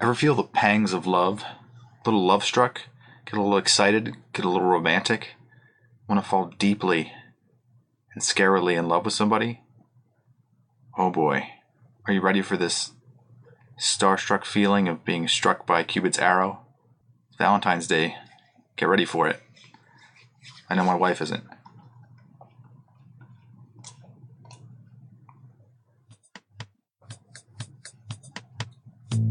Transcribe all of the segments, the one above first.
Ever feel the pangs of love? A little love struck? Get a little excited? Get a little romantic? Want to fall deeply and scarily in love with somebody? Oh boy. Are you ready for this starstruck feeling of being struck by Cupid's arrow? It's Valentine's Day. Get ready for it. I know my wife isn't.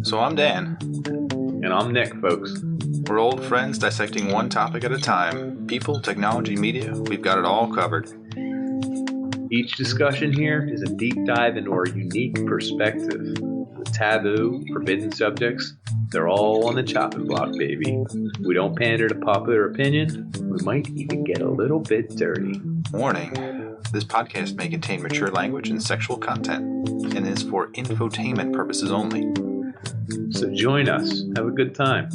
So I'm Dan. And I'm Nick, folks. We're old friends dissecting one topic at a time. People, technology, media, we've got it all covered. Each discussion here is a deep dive into our unique perspective. The taboo, forbidden subjects, they're all on the chopping block, baby. We don't pander to popular opinion. We might even get a little bit dirty. Warning, this podcast may contain mature language and sexual content, and is for infotainment purposes only. So join us. Have a good time.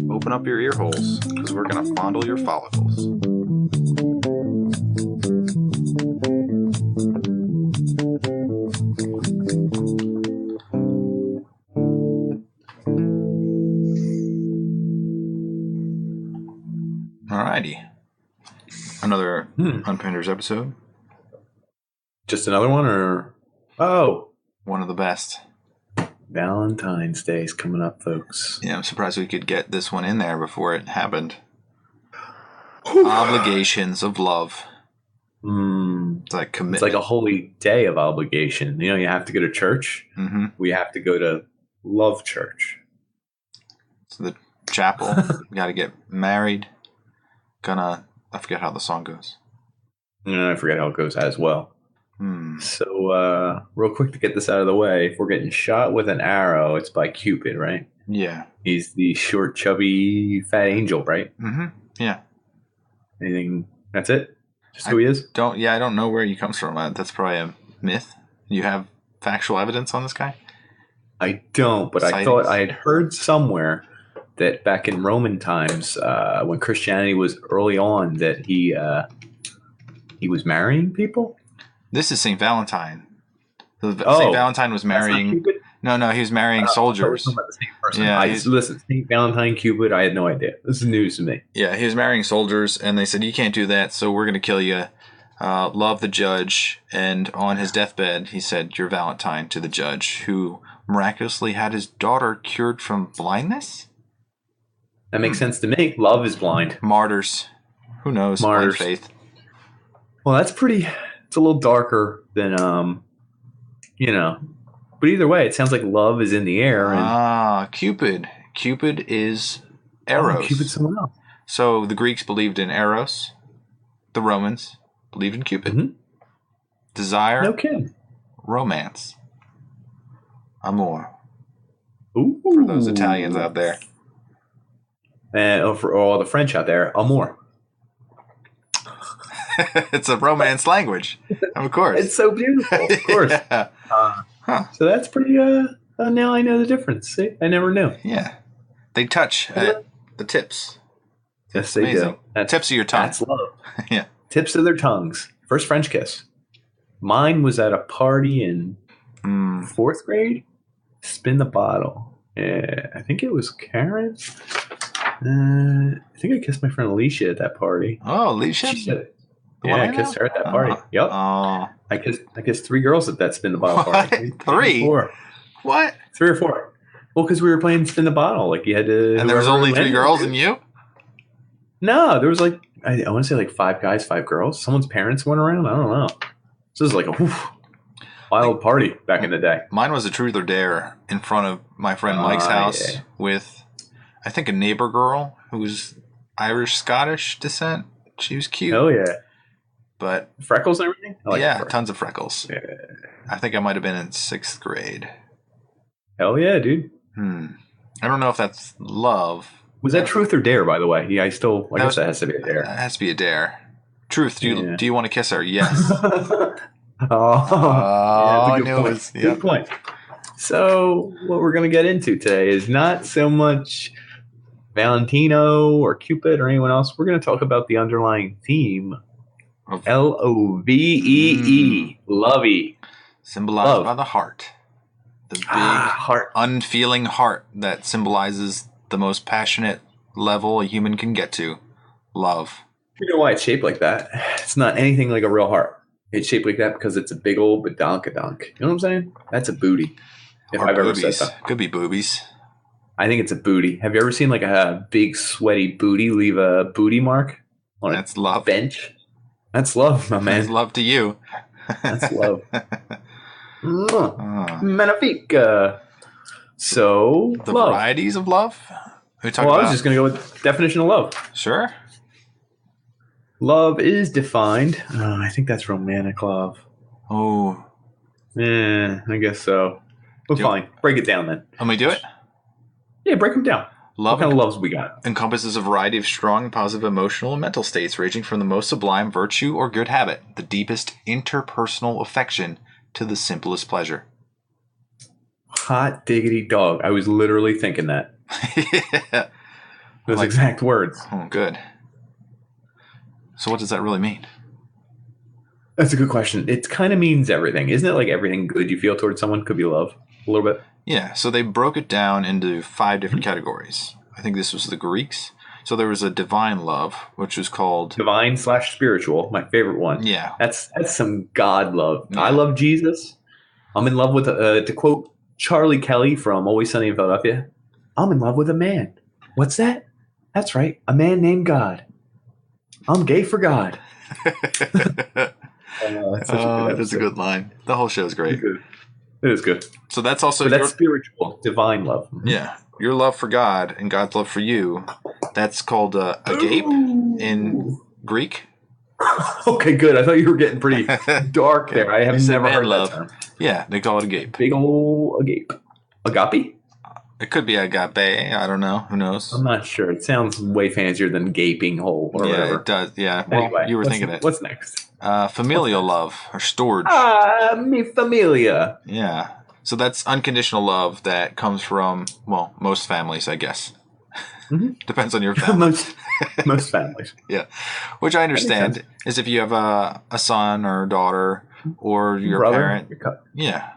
Open up your ear holes, because we're going to fondle your follicles. Alrighty. Another Unpanders episode. Just another one, or? Oh. One of the best. Valentine's Day is coming up, folks. Yeah, I'm surprised we could get this one in there before it happened. Obligations of love. It's like commitment. It's like a holy day of obligation. You know, you have to go to church. Mm-hmm. We have to go to love church. So the chapel. Got to get married. I forget how the song goes. And I forget how it goes as well. So, real quick to get this out of the way, if we're getting shot with an arrow, it's by Cupid, right? Yeah. He's the short, chubby, fat angel, right? Mm-hmm. Yeah. Anything? That's it? Just who he is? I don't know where he comes from. That's probably a myth. You have factual evidence on this guy? I don't, but Sightings? I thought I had heard somewhere that back in Roman times, when Christianity was early on, that he was marrying people. This is St. Valentine. St. Oh, Valentine was marrying... No, he was marrying soldiers. About the same person. Yeah, listen, St. Valentine, Cupid, I had no idea. This is news to me. Yeah, he was marrying soldiers, and they said, you can't do that, so we're going to kill you. Love the judge, and on his deathbed, he said, you're Valentine, to the judge, who miraculously had his daughter cured from blindness? That makes sense to me. Love is blind. Martyrs. Who knows? Martyrs. Blind faith. Well, that's pretty... It's a little darker than, But either way, it sounds like love is in the air. And Cupid. Cupid is Eros. Oh, Cupid's someone else. So the Greeks believed in Eros. The Romans believed in Cupid. Mm-hmm. Desire. No kidding. Romance. Amor. Ooh. For those Italians out there. And for all the French out there, amor. It's a romance language. Of course. It's so beautiful. Of course. Yeah. So that's pretty, now I know the difference. See? I never knew. Yeah. They touch at the tips. Yes, they do. Tips of your tongue. That's love. Yeah. Tips of their tongues. First French kiss. Mine was at a party in 4th grade. Spin the bottle. Yeah, I think it was Karen. I think I kissed my friend Alicia at that party. Oh, Alicia? She said, yeah, I kissed her at that party. Yep. Oh. I kissed 3 girls at that spin the bottle party. 3? 4. What? 3 or 4. Well, because we were playing spin the bottle. Like you had to. And there was only 3 girls and you? No, there was like I want to say like 5 guys, 5 girls. Someone's parents went around. I don't know. This was like a wild party back in the day. Mine was a truth or dare in front of my friend Mike's house with, I think, a neighbor girl who was Irish-Scottish descent. She was cute. Oh yeah. But freckles and everything? Tons of freckles. Yeah. I think I might have been in 6th grade. Hell yeah, dude. I don't know if that's love. Was that truth or dare, by the way? Yeah, I guess that has to be a dare. That has to be a dare. Truth, do you want to kiss her? Yes. I knew it. Good point. So what we're going to get into today is not so much Valentino or Cupid or anyone else. We're going to talk about the underlying theme of Lovee. Lovey. Symbolized by the heart. The big heart. unfeeling heart that symbolizes the most passionate level a human can get to. Love. You know why it's shaped like that? It's not anything like a real heart. It's shaped like that because it's a big old badonkadonk. You know what I'm saying? That's a booty. If Or I've boobies. ever said that. Could be boobies. I think it's a booty. Have you ever seen like a big sweaty booty leave a booty mark on That's a love. bench? That's love, my man. That's love to you. That's love. Magnifique. So, The love. varieties of love? We talk Well, about. I was just going to go with definition of love. Sure. Love is defined. I think that's romantic love. Oh. I guess so. Well, fine. Break it down then. Let me do it. Yeah, break them down. Love What kind of loves we got? encompasses a variety of strong, positive emotional and mental states, ranging from the most sublime virtue or good habit, the deepest interpersonal affection, to the simplest pleasure. Hot diggity dog. I was literally thinking that. Yeah. Those exact words. Oh, good. So what does that really mean? That's a good question. It kind of means everything. Isn't it like everything good you feel towards someone could be love? A little bit. Yeah, so they broke it down into 5 different categories. I think this was the Greeks. So there was a divine love, which was called... Divine/spiritual, my favorite one. Yeah. That's some God love. Yeah. I love Jesus. I'm in love with, to quote Charlie Kelly from Always Sunny in Philadelphia, I'm in love with a man. What's that? That's right, a man named God. I'm gay for God. That's a good line. The whole show is great. It is good. So that's also... But that's spiritual, divine love. Yeah. Your love for God and God's love for you, that's called agape in Greek. Okay, good. I thought you were getting pretty dark there. I have never heard love. that term. Yeah, they call it agape. Big ol' agape. Agape? It could be agape. I don't know. Who knows? I'm not sure. It sounds way fancier than gaping hole or Yeah, whatever. it does. Yeah. Well, Anyway, you were thinking it. What's next? Familial love or storge. Mi familia. Yeah. So that's unconditional love that comes from, well, most families, I guess. Mm-hmm. Depends on your family. most families. Yeah. Which I understand is if you have a son or a daughter or your brother, parent. your Yeah.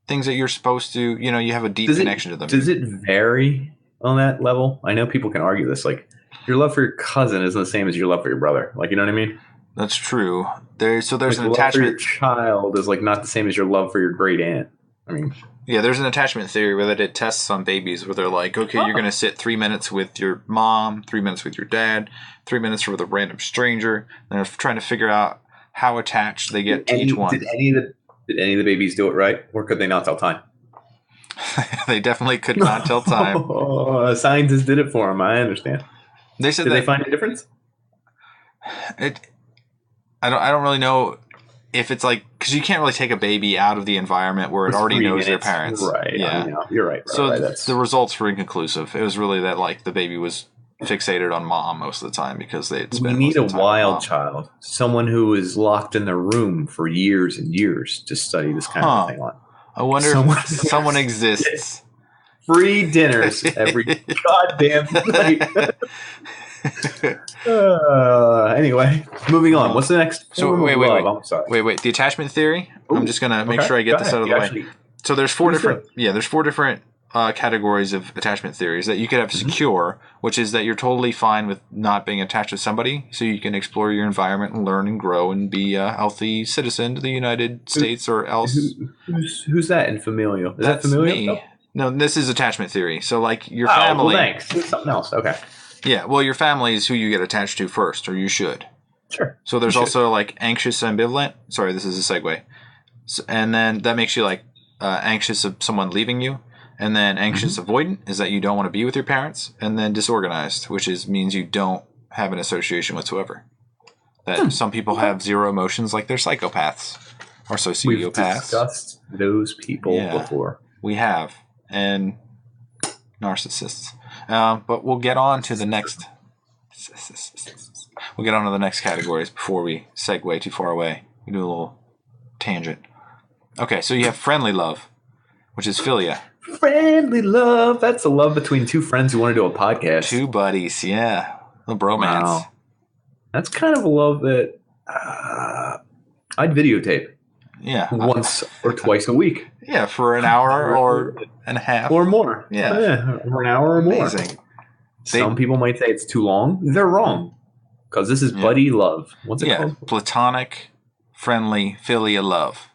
Things that you're supposed to, you have a deep connection to them. Does it vary on that level? I know people can argue this. Like, your love for your cousin isn't the same as your love for your brother. Like, you know what I mean? That's true. There's an love attachment. For your child is like not the same as your love for your great aunt. I mean, yeah, there's an attachment theory where they did tests on babies where they're like, okay, you're going to sit 3 minutes with your mom, 3 minutes with your dad, 3 minutes with a random stranger. And they're trying to figure out how attached they get to each one. Did any of the babies do it right, or could they not tell time? They definitely could not tell time. Scientists did it for them. I understand. They said did they find a difference? I don't really know if it's like, because you can't really take a baby out of the environment where it already knows their parents. Right. Yeah. You're right. So right. The results were inconclusive. It was really that like the baby was fixated on mom most of the time because they had spent. We need a wild child, someone who is locked in their room for years and years to study this kind of thing on. I wonder if someone exists. Free dinners every goddamn night. Anyway, moving on. What's the next? So wait. I'm sorry. Wait. The attachment theory. Ooh, I'm just gonna make sure I get this out of the way. So there's four different. Yeah, there's 4 different categories of attachment theories that you could have. Secure, which is that you're totally fine with not being attached to somebody, so you can explore your environment and learn and grow and be a healthy citizen to the United States or else. Who's that in familial? Is That's that familial? me. No, this is attachment theory. So like your family. Well, thanks. Something else. Okay. Yeah, well, your family is who you get attached to first, or you should. Sure. So there's also like anxious ambivalent. Sorry, this is a segue. So, and then that makes you like anxious of someone leaving you. And then anxious avoidant is that you don't want to be with your parents. And then disorganized, which means you don't have an association whatsoever. That some people have zero emotions like they're psychopaths or sociopaths. We've discussed those people before. We have. And narcissists. But we'll get on to the next. We'll get on to the next categories before we segue too far away. We do a little tangent. Okay, so you have friendly love, which is philia. Friendly love. That's a love between 2 friends who want to do a podcast. 2 buddies, yeah. The bromance. Wow. That's kind of a love that I'd videotape. Yeah. once or twice a week. Yeah, for an hour or and a half. Or more. Yeah. For an hour or more. Amazing. Some people might say it's too long. They're wrong. Because this is buddy love. What's it called? Platonic, friendly, philia love.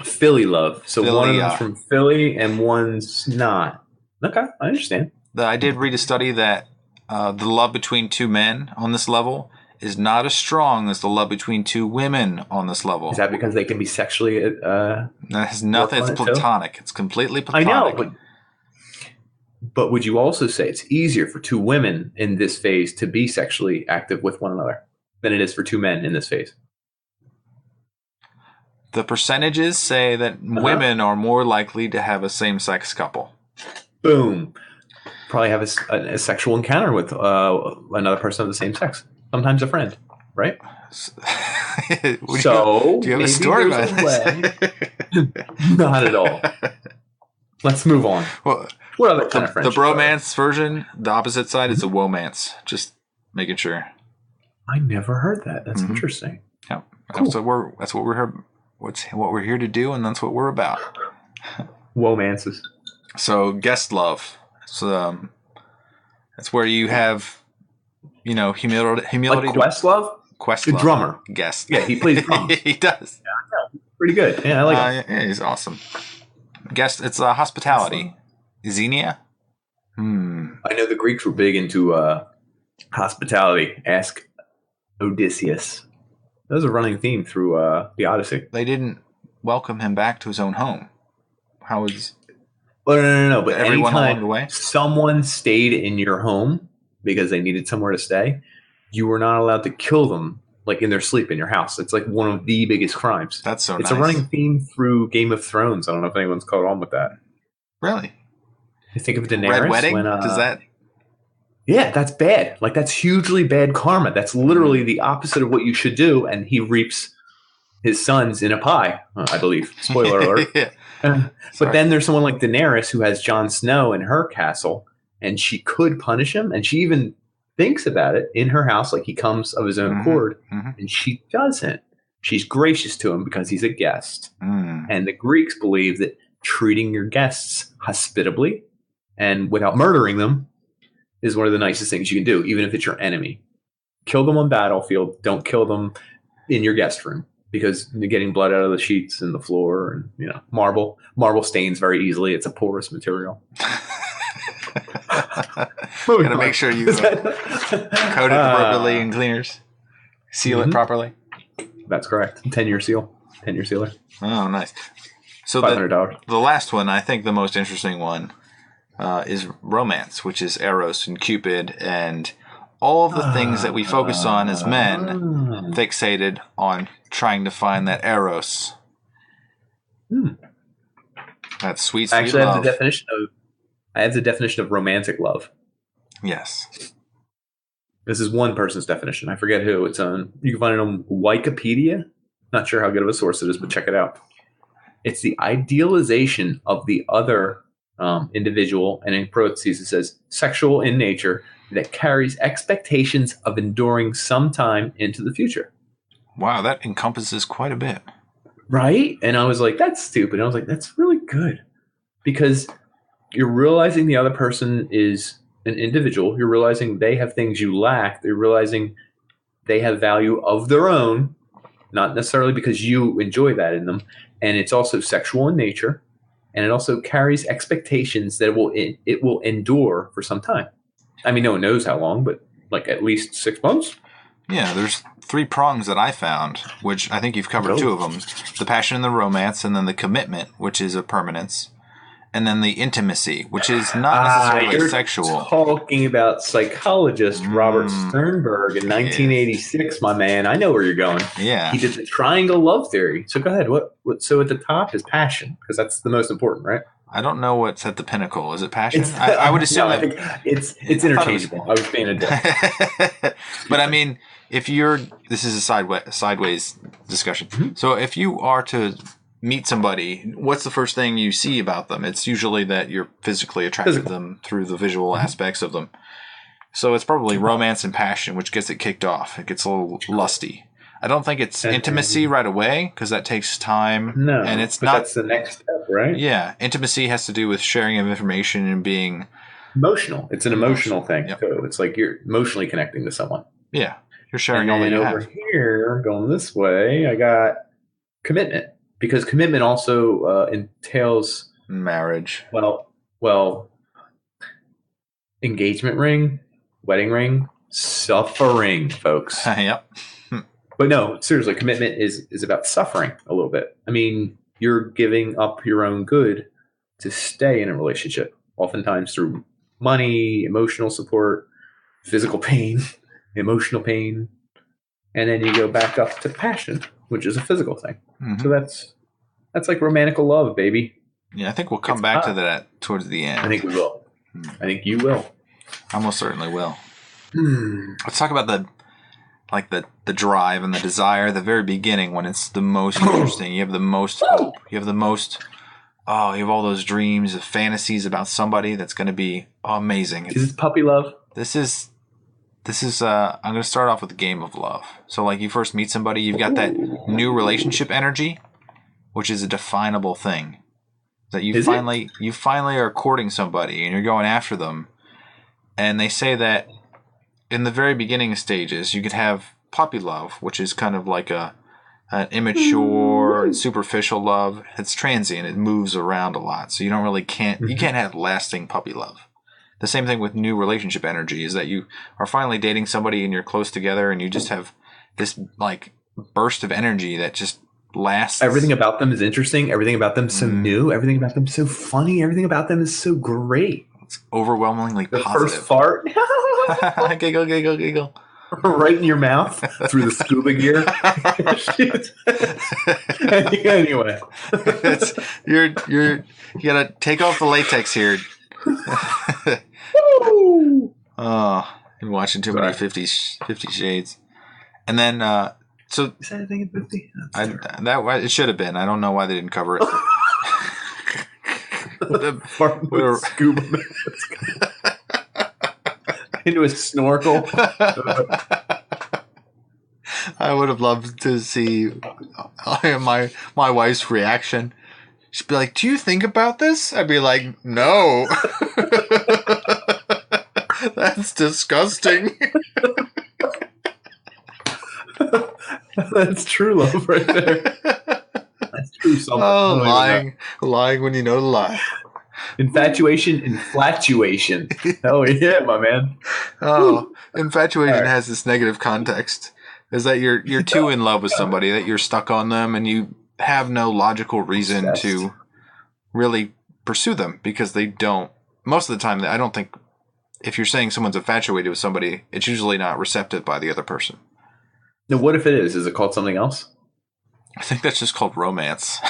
Philly love. So one of Philia. them's from Philly and one's not. Okay, I understand. I did read a study that the love between two men on this level is not as strong as the love between two women on this level. Is that because they can be sexually... that has nothing. It's platonic. It's completely platonic. I know, but would you also say it's easier for two women in this phase to be sexually active with one another than it is for two men in this phase? The percentages say that women are more likely to have a same-sex couple. Boom. Probably have a sexual encounter with another person of the same sex. Sometimes a friend, right? Do you have a story about this? Not at all. Let's move on. Well, what other kind of friendship? The bromance version, the opposite side, is a womance. Just making sure. I never heard that. That's interesting. Yeah, cool. That's what we're here. What we're here to do, and that's what we're about. Womances. So guest love. So that's where you have, humility. Like Questlove? Questlove. The drummer. Guest. Yeah, he plays drums. He does. Yeah, pretty good. Yeah, I like him. Yeah, he's awesome. Guest. It's hospitality. Xenia. I know the Greeks were big into hospitality. Ask Odysseus. That was a running theme through the Odyssey. They didn't welcome him back to his own home. How was... Well, no. But everyone along the way? Anytime someone stayed in your home because they needed somewhere to stay, you were not allowed to kill them like in their sleep in your house. It's like one of the biggest crimes. That's so It's nice. a running theme through Game of Thrones. I don't know if anyone's caught on with that. Really? You think of Daenerys. Red Wedding? When, Does that... Yeah, that's bad. Like, that's hugely bad karma. That's literally the opposite of what you should do, and he reaps his sons in a pie, I believe. Spoiler alert. Yeah. But then there's someone like Daenerys who has Jon Snow in her castle, and she could punish him, and she even thinks about it in her house, like he comes of his own accord, and she doesn't. She's gracious to him because he's a guest. And the Greeks believe that treating your guests hospitably and without murdering them is one of the nicest things you can do, even if it's your enemy. Kill them on battlefield. Don't kill them in your guest room because you're getting blood out of the sheets and the floor, and marble stains very easily. It's a porous material. Gotta make sure you coat it appropriately in cleaners. Seal it properly. That's correct. 10-year seal. 10-year sealer. Oh, nice. So $500. The last one, I think the most interesting one, is romance, which is Eros and Cupid and all of the things that we focus on as men, fixated on trying to find that Eros. That sweet Actually, love. I have the definition of romantic love. Yes. This is one person's definition. I forget who. It's on. You can find it on Wikipedia. Not sure how good of a source it is, but check it out. It's the idealization of the other individual, and in parentheses it says sexual in nature, that carries expectations of enduring some time into the future. Wow, that encompasses quite a bit. Right? And I was like, that's stupid. And I was like, that's really good. Because you're realizing the other person is an individual. You're realizing they have things you lack. You're realizing they have value of their own, not necessarily because you enjoy that in them. And it's also sexual in nature. And it also carries expectations that it will endure for some time. I mean, no one knows how long, but like at least 6 months. Yeah, there's 3 prongs that I found, which I think you've covered 2 of them. The passion and the romance, and then the commitment, which is a permanence. And then the intimacy, which is not necessarily you're sexual. Talking about psychologist Robert Sternberg in 1986, my man. I know where you're going. Yeah. He did the triangle love theory. So go ahead. What? So at the top is passion, because that's the most important, right? I don't know what's at the pinnacle. Is it passion? I would assume I think it's interchangeable. I was being a dick. But I mean, this is a sideways discussion. So if you are to meet somebody, what's the first thing you see about them? It's usually that you're physically attracted to them through the visual aspects of them. So it's probably romance and passion, which gets it kicked off. It gets a little lusty. I don't think it's intimacy right away because that takes time. No, and it's but not. That's the next step, right? Yeah, intimacy has to do with sharing of information and being emotional. It's an emotional thing. Yep. So it's like you're emotionally connecting to someone. Yeah, you're sharing all that you over have. Here, going this way, I got commitment, because commitment also entails marriage. Well, engagement ring, wedding ring, suffering, folks. Yep. But no, seriously, commitment is about suffering a little bit. I mean, you're giving up your own good to stay in a relationship, oftentimes through money, emotional support, physical pain, emotional pain, and then you go back up to passion, which is a physical thing. Mm-hmm. So that's like romantic love, baby. Yeah, I think we'll come back to that towards the end. I think we will. I think you will. I most certainly will. Let's talk about the drive and the desire, the very beginning when it's the most interesting. You have the most hope. You have the most. Oh, you have all those dreams, of fantasies about somebody that's going to be amazing. Is this puppy love? This is. I'm going to start off with a game of love. So, like, you first meet somebody, you've got that new relationship energy, which is a definable thing. That you finally are courting somebody and you're going after them, and they say that in the very beginning stages, you could have puppy love, which is kind of like an immature and superficial love. It's transient; it moves around a lot, so you don't really you can't have lasting puppy love. The same thing with new relationship energy is that you are finally dating somebody and you're close together, and you just have this like burst of energy that just lasts. Everything about them is interesting. Everything about them is so new. Everything about them is so funny. Everything about them is so great. It's overwhelmingly positive. First fart. Giggle, giggle, giggle. Right in your mouth through the scuba gear. Anyway, you gotta take off the latex here. Oh, you're watching too many 50 Shades. And then so is that a thing in 50? It should have been. I don't know why they didn't cover it. Scuba mask. Into a snorkel. I would have loved to see my wife's reaction. She'd be like, "Do you think about this?" I'd be like, "No." That's disgusting. That's true love right there. That's true. Oh, lying when you know to lie. Infatuation. Oh yeah, my man. Oh, infatuation has this negative context. Is that you're too in love with somebody, that you're stuck on them, and you have no logical reason to really pursue them because they don't. Most of the time, I don't think if you're saying someone's infatuated with somebody, it's usually not receptive by the other person. Now, what if it is? Is it called something else? I think that's just called romance.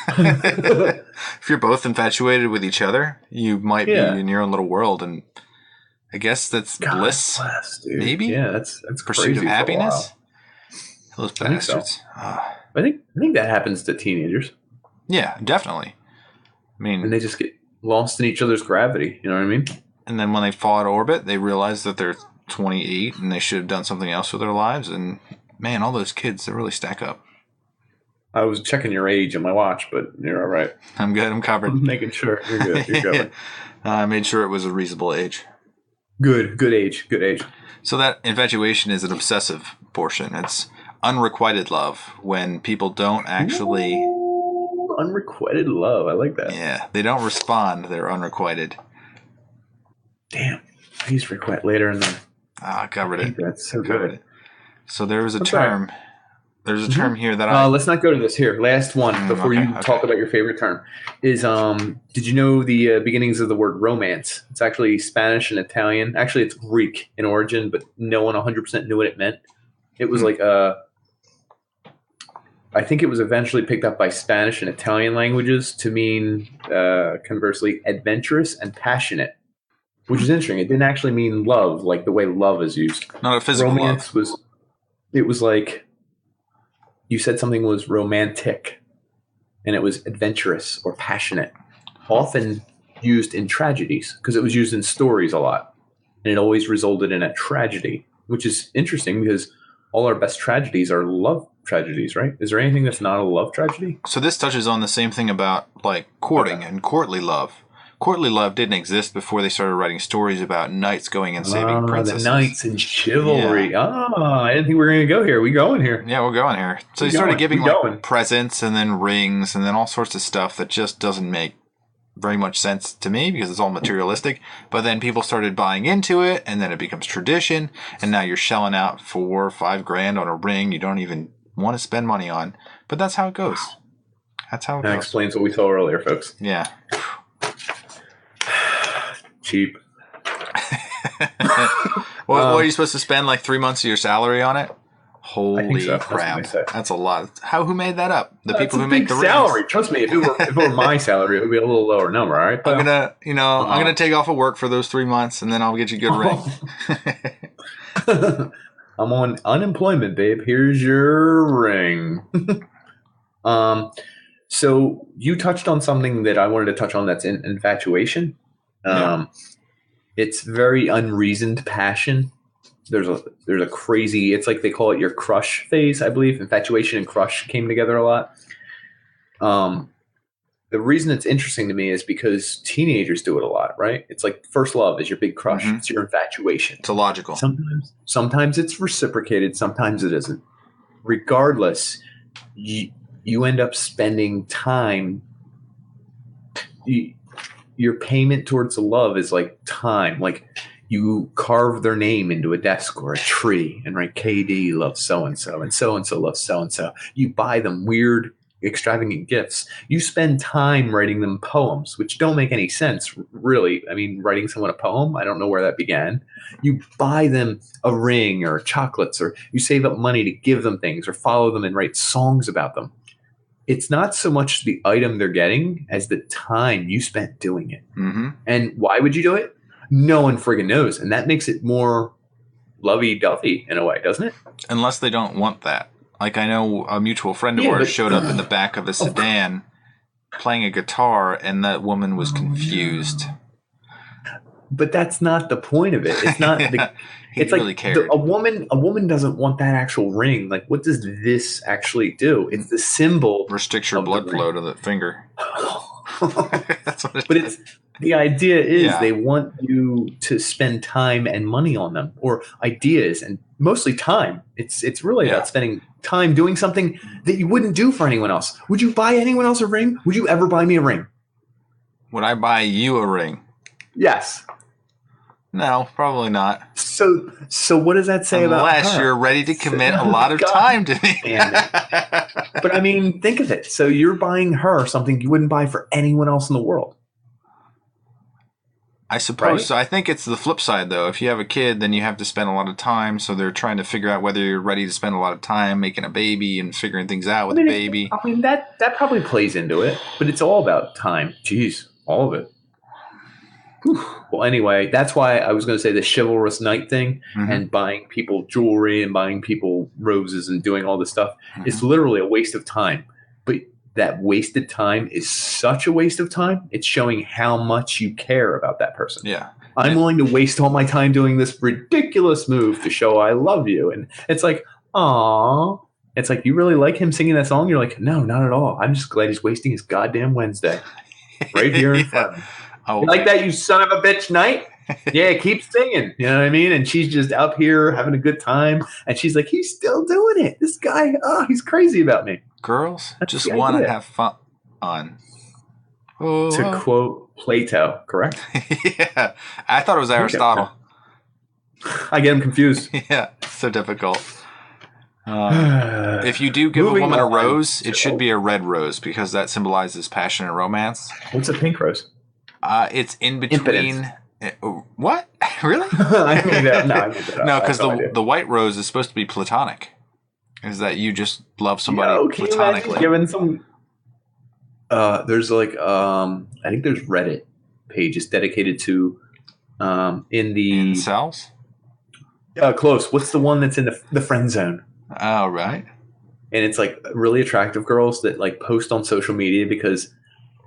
If you're both infatuated with each other, you might be in your own little world, and I guess that's bliss. Bless, dude. Maybe. Yeah, that's pursuit of happiness. Those bastards. I think that happens to teenagers. Yeah, definitely. I mean, and they just get lost in each other's gravity. You know what I mean? And then when they fall out of orbit, they realize that they're 28 and they should have done something else with their lives. And man, all those kids, they really stack up. I was checking your age on my watch, but you're all right. I'm good. I'm covered. I'm making sure. You're good. You're covered. I made sure it was a reasonable age. Good age. Good age. So that infatuation is an obsessive portion. It's unrequited love when people don't actually... Ooh, unrequited love. I like that. Yeah. They don't respond. They're unrequited. Damn. I used requite later in the... I covered it. That's so good. So there was a term... There's a term here that let's not go to this here. Last one before you talk about your favorite term is, did you know the beginnings of the word romance? It's actually Spanish and Italian. Actually, it's Greek in origin, but no one 100% knew what it meant. It was like, I think it was eventually picked up by Spanish and Italian languages to mean, conversely, adventurous and passionate, which is interesting. It didn't actually mean love, like the way love is used. Not a physical romance love. It was like... You said something was romantic, and it was adventurous or passionate, often used in tragedies because it was used in stories a lot, and it always resulted in a tragedy, which is interesting because all our best tragedies are love tragedies, right? Is there anything that's not a love tragedy? So this touches on the same thing about like courting and courtly love. Courtly love didn't exist before they started writing stories about knights going and saving princesses. The knights and chivalry. Yeah. I didn't think we were going to go here. We going here. Yeah, we're going here. So they started giving like presents and then rings and then all sorts of stuff that just doesn't make very much sense to me because it's all materialistic. But then people started buying into it, and then it becomes tradition. And now you're shelling out $4 or $5 on a ring you don't even want to spend money on. But that's how it goes. That's how it goes. That explains what we saw earlier, folks. Yeah. Cheap. What are you supposed to spend like 3 months of your salary on it? Holy crap. That's a lot. Who made that up? The people who make the salary. rings. Trust me, if it were my salary, it would be a little lower number, all right? I'm gonna take off of work for those 3 months and then I'll get you a good ring. I'm on unemployment, babe. Here's your ring. So you touched on something that I wanted to touch on, that's infatuation. It's very unreasoned passion. There's a crazy, it's like they call it your crush phase, I believe. Infatuation and crush came together a lot. The reason it's interesting to me is because teenagers do it a lot, right? It's like first love is your big crush. Mm-hmm. It's your infatuation. It's illogical. Sometimes it's reciprocated. Sometimes it isn't. Regardless, you end up spending time. Your payment towards the love is like time. Like you carve their name into a desk or a tree and write KD loves so-and-so and so-and-so loves so-and-so. You buy them weird, extravagant gifts. You spend time writing them poems, which don't make any sense, really. I mean, writing someone a poem, I don't know where that began. You buy them a ring or chocolates, or you save up money to give them things or follow them and write songs about them. It's not so much the item they're getting as the time you spent doing it. Mm-hmm. And why would you do it? No one friggin' knows. And that makes it more lovey-dovey in a way, doesn't it? Unless they don't want that. Like I know a mutual friend of ours showed up in the back of a sedan playing a guitar, and that woman was confused. But that's not the point of it. It's not. It's really like cared. A woman doesn't want that actual ring. Like, what does this actually do? It's the symbol. Restricts your blood flow to the finger. That's what it is. The idea is they want you to spend time and money on them, or ideas, and mostly time. It's really about spending time doing something that you wouldn't do for anyone else. Would you buy anyone else a ring? Would you ever buy me a ring? Would I buy you a ring? Yes. No, probably not. So what does that say about her? Unless you're ready to commit a lot of time to me. But I mean, think of it. So you're buying her something you wouldn't buy for anyone else in the world. I suppose. Right? So I think it's the flip side, though. If you have a kid, then you have to spend a lot of time. So they're trying to figure out whether you're ready to spend a lot of time making a baby and figuring things out with the baby. I mean, that probably plays into it. But it's all about time. Jeez, all of it. Whew. Well, anyway, that's why I was going to say the chivalrous knight thing and buying people jewelry and buying people roses and doing all this stuff. It's literally a waste of time. But that wasted time is such a waste of time. It's showing how much you care about that person. Yeah. I'm willing to waste all my time doing this ridiculous move to show I love you. And it's like, aw. It's like, you really like him singing that song? You're like, no, not at all. I'm just glad he's wasting his goddamn Wednesday right here in front of me. Oh, you like that, you son of a bitch night? Yeah, keep singing. You know what I mean? And she's just up here having a good time. And she's like, he's still doing it. This guy, he's crazy about me. Girls just want to have fun. To quote Plato, correct? Yeah. I thought it was Aristotle. I get him confused. Yeah, so difficult. If you do give a woman a rose, it should be a red rose because that symbolizes passion and romance. What's a pink rose? It's in between. What? Really? I made that up. No, because the white rose is supposed to be platonic. Is that you just love somebody platonically? Given some. There's like I think there's Reddit pages dedicated to incels. Close. What's the one that's in the friend zone? Oh, right. And it's like really attractive girls that like post on social media because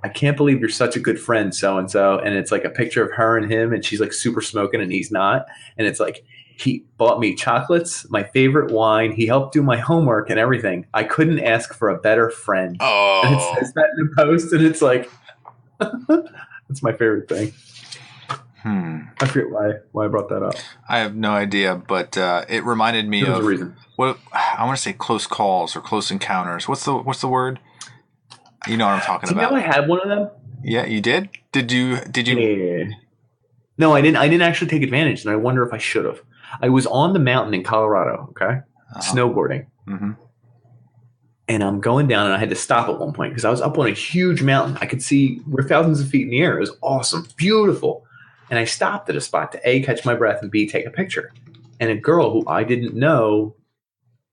I can't believe you're such a good friend, so and so. And it's like a picture of her and him, and she's like super smoking, and he's not. And it's like He bought me chocolates, my favorite wine. He helped do my homework and everything. I couldn't ask for a better friend. Oh. And it says that in the post, and it's like, it's my favorite thing. I forget why I brought that up. I have no idea, but it reminded me of a reason. What I want to say, close calls or close encounters. What's the word? You know what I'm talking about. You know I had one of them? Yeah, you did? Did you? Yeah. No, I didn't actually take advantage, and I wonder if I should have. I was on the mountain in Colorado, okay? Snowboarding. Mm-hmm. And I'm going down, and I had to stop at one point because I was up on a huge mountain. I could see we're thousands of feet in the air. It was awesome, beautiful. And I stopped at a spot to A, catch my breath, and B, take a picture. And a girl who I didn't know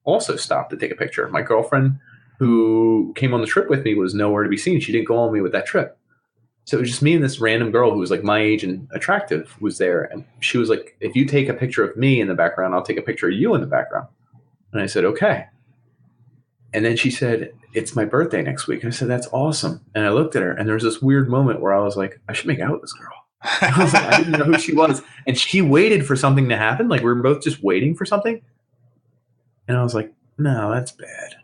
also stopped to take a picture. My girlfriend who came on the trip with me was nowhere to be seen. She didn't go on me with that trip. So it was just me and this random girl who was like my age and attractive was there. And she was like, if you take a picture of me in the background, I'll take a picture of you in the background. And I said, okay. And then she said, it's my birthday next week. And I said, that's awesome. And I looked at her, and there was this weird moment where I was like, I should make out with this girl. I was like, I didn't know who she was. And she waited for something to happen. Like we were both just waiting for something. And I was like, no, that's bad.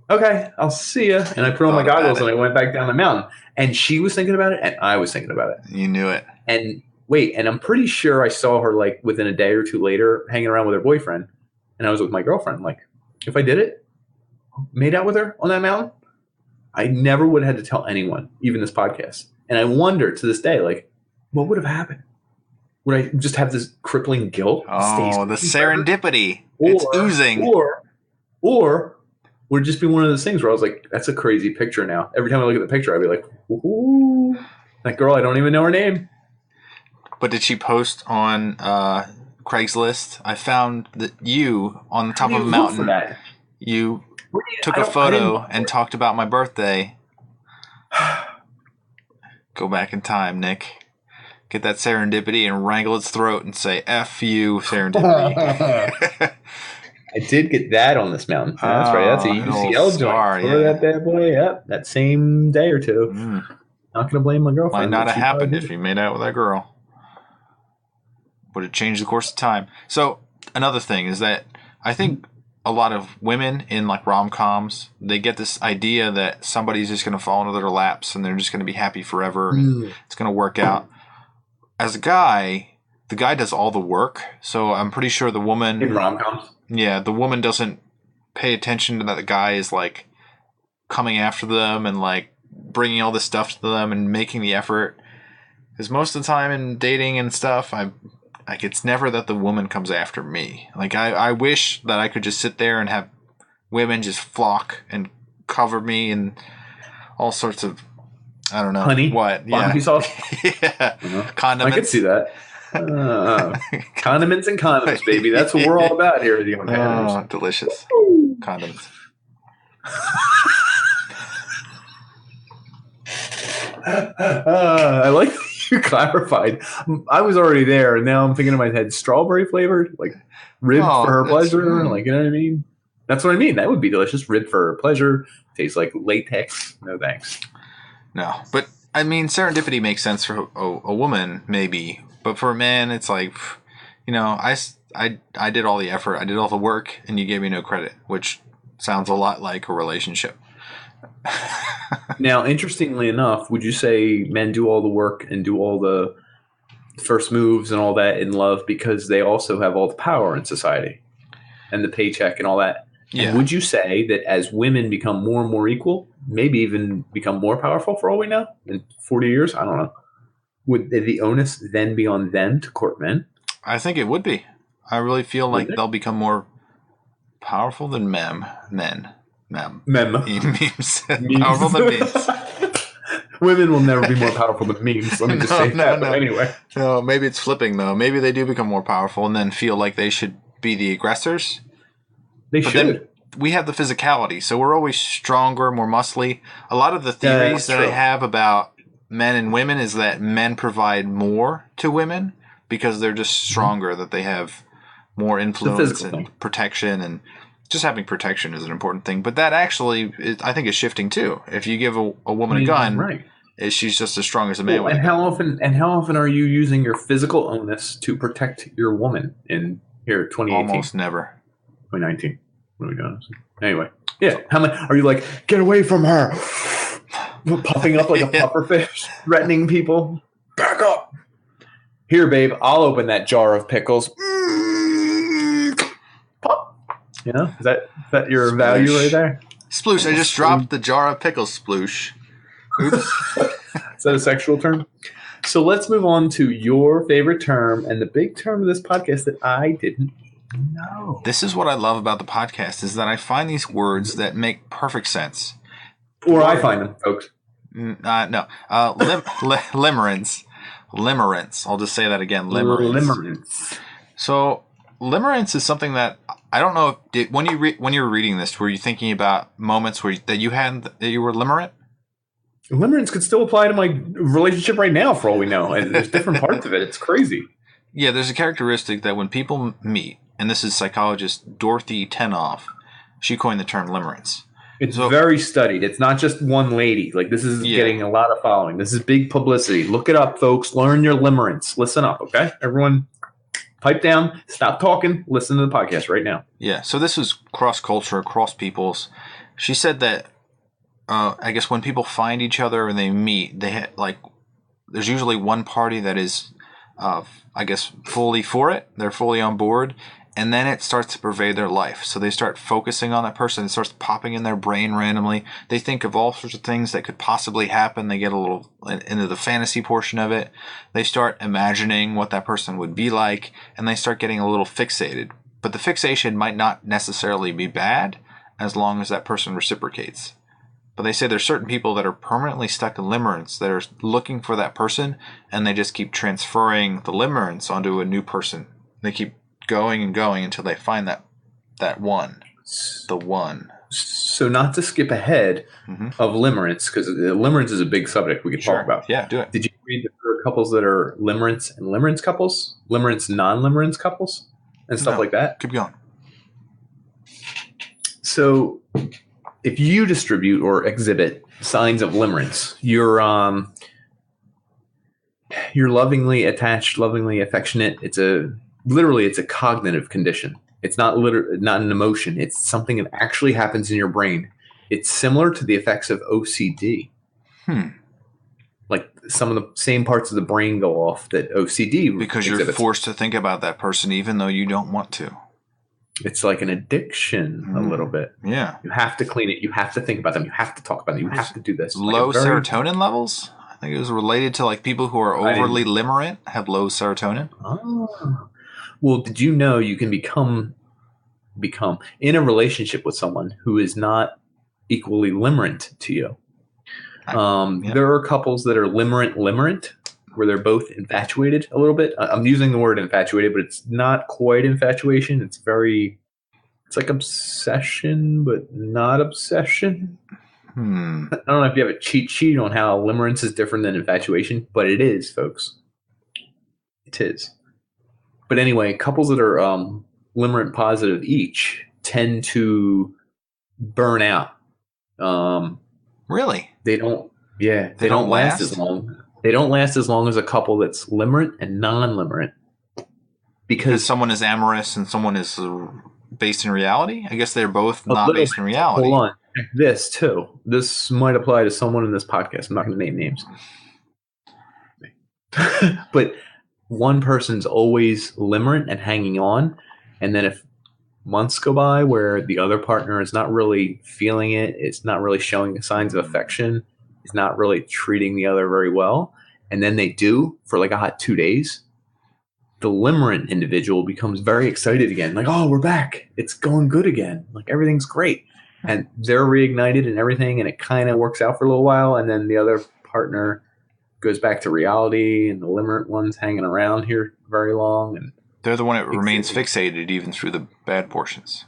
Okay, I'll see ya. And I put on my goggles and I went back down the mountain. And she was thinking about it, and I was thinking about it. You knew it. And and I'm pretty sure I saw her like within a day or two later hanging around with her boyfriend. And I was with my girlfriend. Like, if I did it, made out with her on that mountain, I never would have had to tell anyone, even this podcast. And I wonder to this day, like, what would have happened? Would I just have this crippling guilt? Oh, the serendipity. It's oozing. Or would it just be one of those things where I was like, that's a crazy picture now. Every time I look at the picture, I'd be like, ooh, that girl, I don't even know her name. But did she post on Craigslist? I found that you, on the top of a mountain, you took a photo and talked about my birthday. Go back in time, Nick. Get that serendipity and wrangle its throat and say, F you, serendipity. I did get that on this mountain. That's right. That's a UCL joint. That bad boy up that same day or two. Not going to blame my girlfriend. Might not have happened if you made out with that girl. Would it change the course of time? So another thing is that I think a lot of women in like rom-coms, they get this idea that somebody's just going to fall into their laps and they're just going to be happy forever. And it's going to work out. As a guy, the guy does all the work. So I'm pretty sure the woman in rom-coms. Yeah, the woman doesn't pay attention to that the guy is like coming after them and like bringing all this stuff to them and making the effort. Because most of the time in dating and stuff, it's never that the woman comes after me. Like I wish that I could just sit there and have women just flock and cover me and all sorts of, I don't know. Honey? What? Barbecue sauce? Yeah. Condiments. I could see that. Condiments and condoms, baby. That's what we're all about here at the UnP. Oh, delicious. Condiments. I like that you clarified. I was already there, and now I'm thinking in my head, strawberry flavored, like rib for her pleasure. Like, you know what I mean? That's what I mean. That would be delicious. Rib for her pleasure. Tastes like latex. No thanks. No, but I mean, serendipity makes sense for a woman, maybe. But for a man, it's like, you know, I did all the effort, I did all the work, and you gave me no credit, which sounds a lot like a relationship. Now, interestingly enough, would you say men do all the work and do all the first moves and all that in love because they also have all the power in society and the paycheck and all that? Yeah. And would you say that as women become more and more equal, maybe even become more powerful for all we know in 40 years? I don't know. Would the onus then be on them to court men? I think it would be. I really feel like they'll become more powerful than men. Memes. Powerful than memes. Women will never be more powerful than memes. Let me just say that. But anyway. No, maybe it's flipping, though. Maybe they do become more powerful and then feel like they should be the aggressors. They should. We have the physicality, so we're always stronger, more muscly. A lot of the theories that I have about men and women is that men provide more to women because they're just stronger, that they have more influence and protection, and just having protection is an important thing. But that actually, I think, is shifting too. If you give a woman a gun, She's just as strong as a man. And how often are you using your physical onus to protect your woman in here 2018? Almost never. 2019. What are we doing? Anyway, yeah. How many are you like? Get away from her! Puffing up like a pufferfish, threatening people. Back up. Here, babe. I'll open that jar of pickles. Pop. You know, is that your sploosh. Value right there? Sploosh. I just dropped the jar of pickles. Sploosh. Oops. Is that a sexual term? So let's move on to your favorite term and the big term of this podcast that I didn't know. This is what I love about the podcast is that I find these words that make perfect sense. Or I find them, folks. No. Limerence. Limerence. I'll just say that again. Limerence. So limerence is something that I don't know. When you were reading this, were you thinking about moments that you were limerent? Limerence could still apply to my relationship right now, for all we know. And there's different parts of it. It's crazy. Yeah, there's a characteristic that when people meet, and this is psychologist Dorothy Tenoff, she coined the term limerence. It's very studied. It's not just one lady. Like, this is getting a lot of following. This is big publicity. Look it up, folks. Learn your limerence. Listen up, okay? Everyone, pipe down. Stop talking. Listen to the podcast right now. Yeah, so this is cross-culture, cross-peoples. She said that, I guess when people find each other and they meet, there's usually one party that is, I guess, fully for it. They're fully on board. And then it starts to pervade their life. So they start focusing on that person. It starts popping in their brain randomly. They think of all sorts of things that could possibly happen. They get a little into the fantasy portion of it. They start imagining what that person would be like. And they start getting a little fixated. But the fixation might not necessarily be bad as long as that person reciprocates. But they say there's certain people that are permanently stuck in limerence that are looking for that person. And they just keep transferring the limerence onto a new person. They keep going and going until they find that one, the one. So not to skip ahead of limerence, because limerence is a big subject we could talk about. Yeah, do it. Did you read that there are couples that are limerence and limerence couples, limerence non-limerence couples, and stuff like that? Keep going. So if you distribute or exhibit signs of limerence, you're lovingly attached, lovingly affectionate. It's a cognitive condition. It's not an emotion. It's something that actually happens in your brain. It's similar to the effects of OCD. Like some of the same parts of the brain go off that OCD because exhibits. You're forced to think about that person even though you don't want to. It's like an addiction a little bit. Yeah. You have to clean it. You have to think about them. You have to talk about them. You have to do this. Low serotonin levels? I think it was related to like people who are overly limerent have low serotonin. Oh. Well, did you know you can become in a relationship with someone who is not equally limerent to you? There are couples that are limerent, where they're both infatuated a little bit. I'm using the word infatuated, but it's not quite infatuation. It's like obsession, but not obsession. I don't know if you have a cheat sheet on how limerence is different than infatuation, but it is, folks. It is. But anyway, couples that are limerent positive each tend to burn out. Really? They don't last as long. They don't last as long as a couple that's limerent and non-limerent. Because someone is amorous and someone is based in reality? I guess they're both not based in reality. Hold on. This, too. This might apply to someone in this podcast. I'm not going to name names. But one person's always limerent and hanging on. And then if months go by where the other partner is not really feeling it, it's not really showing signs of affection, is not really treating the other very well, and then they do for like a hot 2 days, the limerent individual becomes very excited again. Like, oh, we're back. It's going good again. Like, everything's great. And they're reignited and everything, and it kind of works out for a little while, and then the other partner goes back to reality, and the limerent one's hanging around here very long. And they're the one that remains fixated even through the bad portions.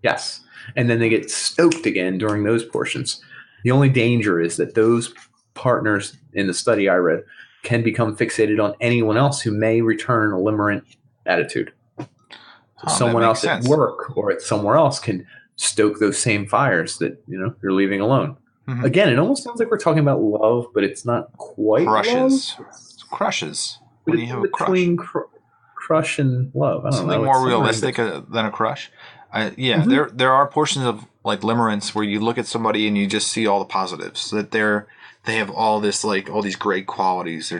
Yes. And then they get stoked again during those portions. The only danger is that those partners in the study I read can become fixated on anyone else who may return a limerent attitude. So someone else at work or at somewhere else can stoke those same fires that, you're leaving alone. Mhm. Again, it almost sounds like we're talking about love, but it's not quite Crushes. love. Crushes. But When it's you have in a crush. between crush and love. I don't Something know. more It's somewhere in realistic between. than a crush. Yeah, Mhm. there are portions of like limerence where you look at somebody and you just see all the positives. That they have all this like all these great qualities.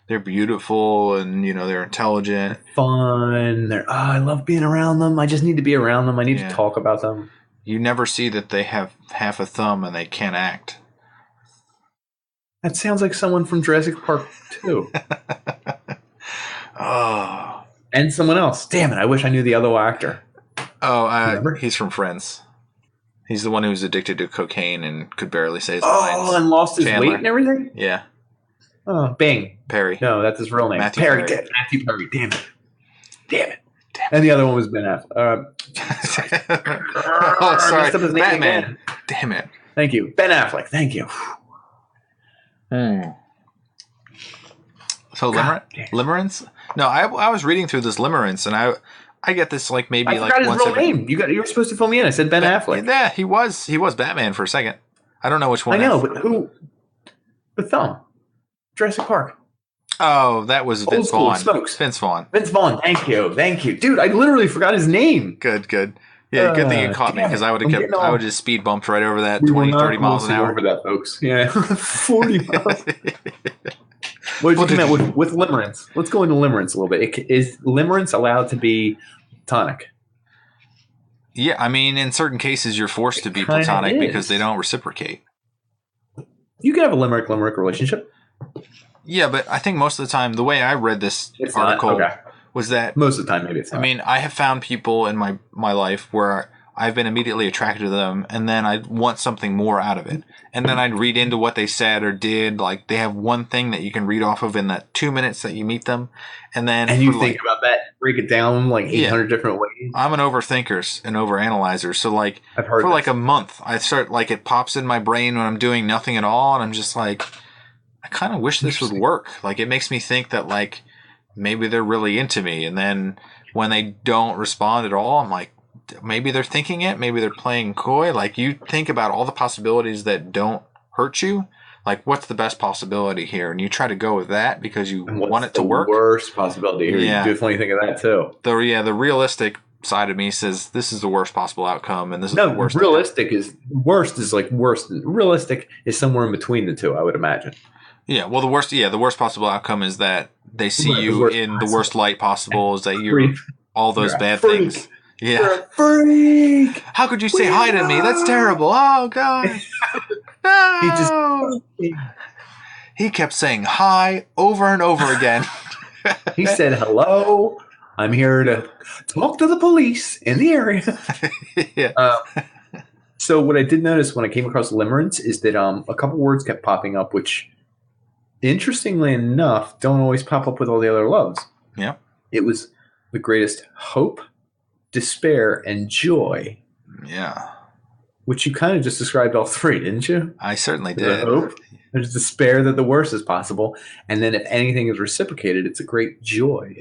They're beautiful and they're intelligent. Fun. I love being around them. I just need to be around them. I need to Yeah. talk about them. You never see that they have half a thumb and they can't act. That sounds like someone from Jurassic Park 2. Oh. And someone else. Damn it, I wish I knew the other actor. Remember? He's from Friends. He's the one who's addicted to cocaine and could barely say his Oh, lines. and lost his Chandler. weight and everything? Yeah. Oh, Bing. Perry. No, that's his real name. Matthew Perry. Perry. Matthew Perry. Damn it. And the other one was Ben Affleck. Oh, sorry. Messed up his name Batman. again. Damn it. Thank you. Ben Affleck. Thank you. So limerence? No, I was reading through this limerence and I get this like maybe I like forgot his once real name. You were supposed to fill me in. I said Ben Affleck. Yeah, he was Batman for a second. I don't know which one. I know, but who? The thumb. Jurassic Park. Oh, that was Old Vince school Vaughn. smokes. Vince Vaughn. Vince Vaughn. Thank you. Dude, I literally forgot his name. Good. Yeah, good thing you caught me because I would have just speed bumped right over that 20, 30 miles an hour. Over that, folks. Yeah, 40 miles. What did you come out with limerence? Let's go into limerence a little bit. Is limerence allowed to be platonic? Yeah, I mean, in certain cases, you're forced to be platonic because they don't reciprocate. You can have a limerick relationship. Yeah, but I think most of the time, the way I read this article was that most of the time, maybe it's not. I mean, I have found people in my life where I've been immediately attracted to them, and then I want something more out of it. And then I'd read into what they said or did. Like, they have one thing that you can read off of in that 2 minutes that you meet them. And you think about that, break it down like 800 different ways. I'm an overthinker and overanalyzer. So, like, I've heard for like a month, I start, like, it pops in my brain when I'm doing nothing at all. And I'm just like, I kind of wish this would work. Like, it makes me think that, like, maybe they're really into me. And then when they don't respond at all, I'm like, maybe they're thinking it. Maybe they're playing coy. Like, you think about all the possibilities that don't hurt you. Like, what's the best possibility here? And you try to go with that because you want it to work. The worst possibility here. Yeah. You definitely think of that too. The realistic side of me says this is the worst possible outcome, and this is the worst. Realistic is worst is like worse. Realistic is somewhere in between the two, I would imagine. Yeah, well, the worst possible outcome is that they see you in the worst light possible. Is that you're all those bad things. Yeah. You're a freak. How could you say hi to me? That's terrible. Oh God. No. He kept saying hi over and over again. He said, "Hello, I'm here to talk to the police in the area." Yeah. So what I did notice when I came across limerence is that a couple words kept popping up, which, interestingly enough, don't always pop up with all the other loves. Yeah. It was the greatest hope, despair, and joy. Yeah. Which you kind of just described all three, didn't you? I certainly did. There's hope, there's despair that the worst is possible, and then if anything is reciprocated, it's a great joy.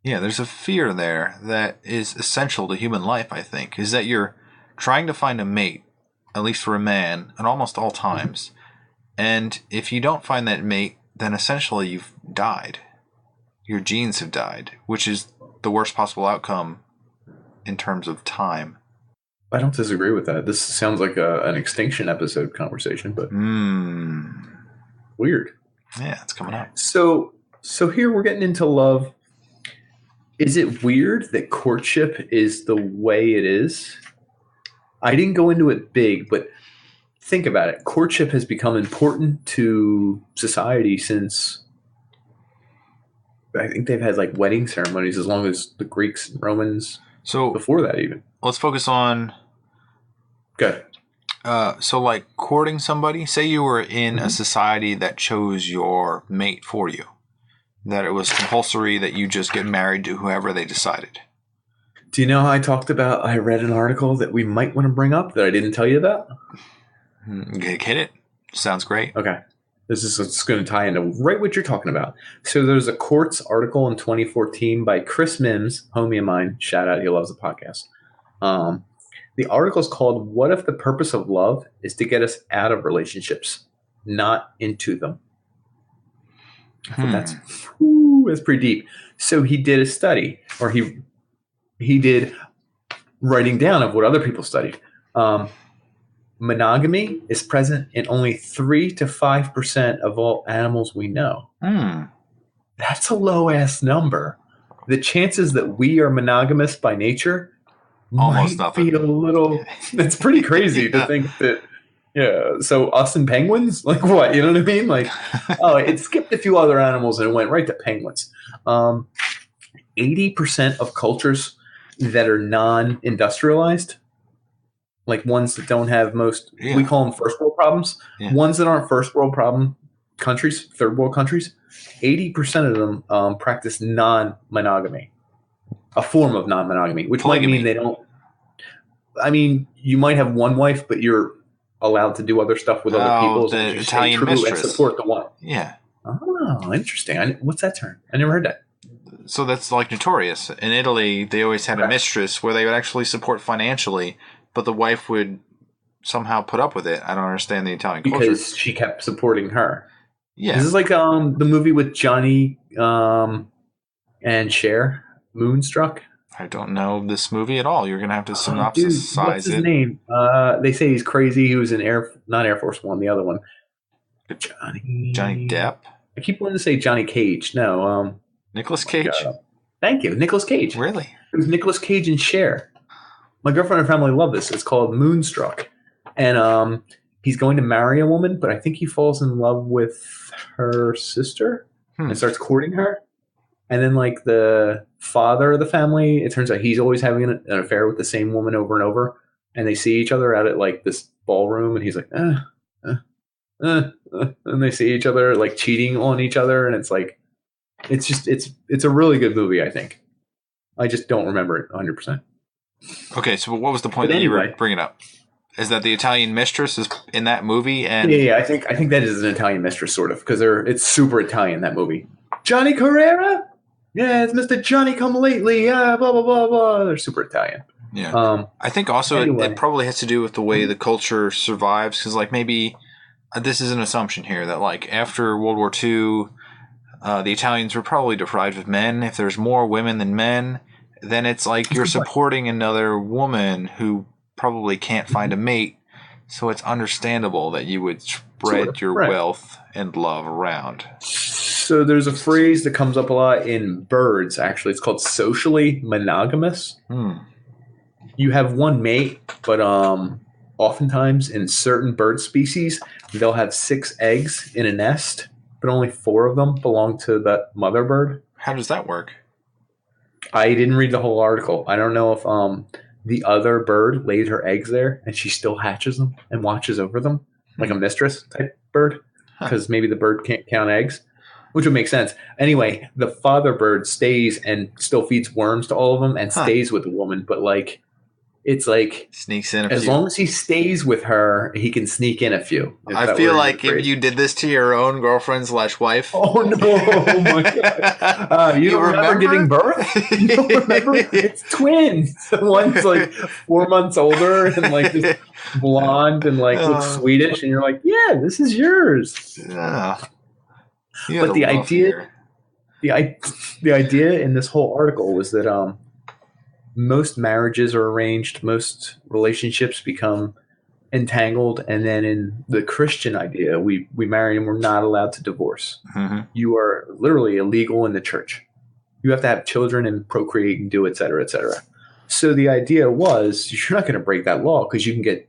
There's a fear there that is essential to human life, I think, is that you're trying to find a mate, at least for a man, at almost all times. And if you don't find that mate, then essentially you've died. Your genes have died, which is the worst possible outcome in terms of time. I don't disagree with that. This sounds like an extinction episode conversation, but weird. Yeah, it's coming up. So here we're getting into love. Is it weird that courtship is the way it is? I didn't go into it big, but think about it. Courtship has become important to society since I think they've had like wedding ceremonies as long as the Greeks and Romans. So before that even. Let's focus on. Good. So like courting somebody, say you were in a society that chose your mate for you, that it was compulsory that you just get married to whoever they decided. Do you know how I read an article that we might want to bring up that I didn't tell you about? Hit it. Sounds great. Okay. This is going to tie into right what you're talking about. So there's a Quartz article in 2014 by Chris Mims, homie of mine. Shout out, he loves the podcast. The article's called "What if the purpose of love is to get us out of relationships, not into them?" I thought that's pretty deep. So he did a study, or he did writing down of what other people studied. Monogamy is present in only 3 to 5% of all animals we know. That's a low ass number. The chances that we are monogamous by nature almost might nothing. be a little. That's pretty crazy to think that. Yeah. So us and penguins, like what? You know what I mean? Like, oh, it skipped a few other animals and it went right to penguins. 80% of cultures that are non-industrialized, like ones that don't have we call them first world problems. Yeah. Ones that aren't first world problem countries, third world countries, 80% of them practice non-monogamy, a form of non-monogamy, which polygamy. Might mean they don't. I mean, you might have one wife, but you're allowed to do other stuff with other people. The Italian mistress. And support the one. Yeah. Oh, interesting. What's that term? I never heard that. So that's like notorious. In Italy, they always had a mistress where they would actually support financially, but the wife would somehow put up with it. I don't understand the Italian culture. Because she kept supporting her. Yeah. This is like the movie with Johnny and Cher, Moonstruck. I don't know this movie at all. You're going to have to synopsisize what's his name? They say he's crazy. He was in not Air Force One, the other one. Johnny Depp? I keep wanting to say Johnny Cage. No. Nicolas Cage? Thank you. Nicolas Cage. Really? It was Nicolas Cage and Cher. My girlfriend and family love this. It's called Moonstruck. And he's going to marry a woman, but I think he falls in love with her sister and starts courting her. And then, like, the father of the family, it turns out he's always having an affair with the same woman over and over. And they see each other out at, like, this ballroom, and he's like, and they see each other, like, cheating on each other. And it's like, it's a really good movie, I think. I just don't remember it 100%. Okay, so what was the point you were bringing up? Is that the Italian mistress is in that movie? And yeah, I think that is an Italian mistress, sort of, because it's super Italian, that movie. Johnny Carrera? Yeah, it's Mr. Johnny Come Lately. Yeah, blah, blah, blah, blah. They're super Italian. Yeah. I think also it probably has to do with the way the culture survives, because, like, maybe this is an assumption here that, like, after World War II, the Italians were probably deprived of men. If there's more women than men, then it's like you're supporting another woman who probably can't find a mate, so it's understandable that you would spread your wealth and love around. So there's a phrase that comes up a lot in birds, actually. It's called socially monogamous. You have one mate, but oftentimes in certain bird species, they'll have 6 eggs in a nest, but only 4 of them belong to the mother bird. How does that work? I didn't read the whole article. I don't know if the other bird laid her eggs there and she still hatches them and watches over them, like a mistress type bird, because maybe the bird can't count eggs, which would make sense. Anyway, the father bird stays and still feeds worms to all of them and stays with the woman, but, like, it's like sneaks in as long as he stays with her, he can sneak in a few. I feel like if you did this to your own girlfriend/wife. Oh no! Oh my god! You don't remember giving birth? You don't remember? It's twins. One's like 4 months older and, like, just blonde and, like, looks Swedish, and you're like, yeah, this is yours. Yeah. But the idea in this whole article was that most marriages are arranged, most relationships become entangled, and then in the Christian idea, we marry and we're not allowed to divorce. You are literally illegal in the church. You have to have children and procreate and do et cetera, et cetera. So the idea was you're not going to break that law because you can get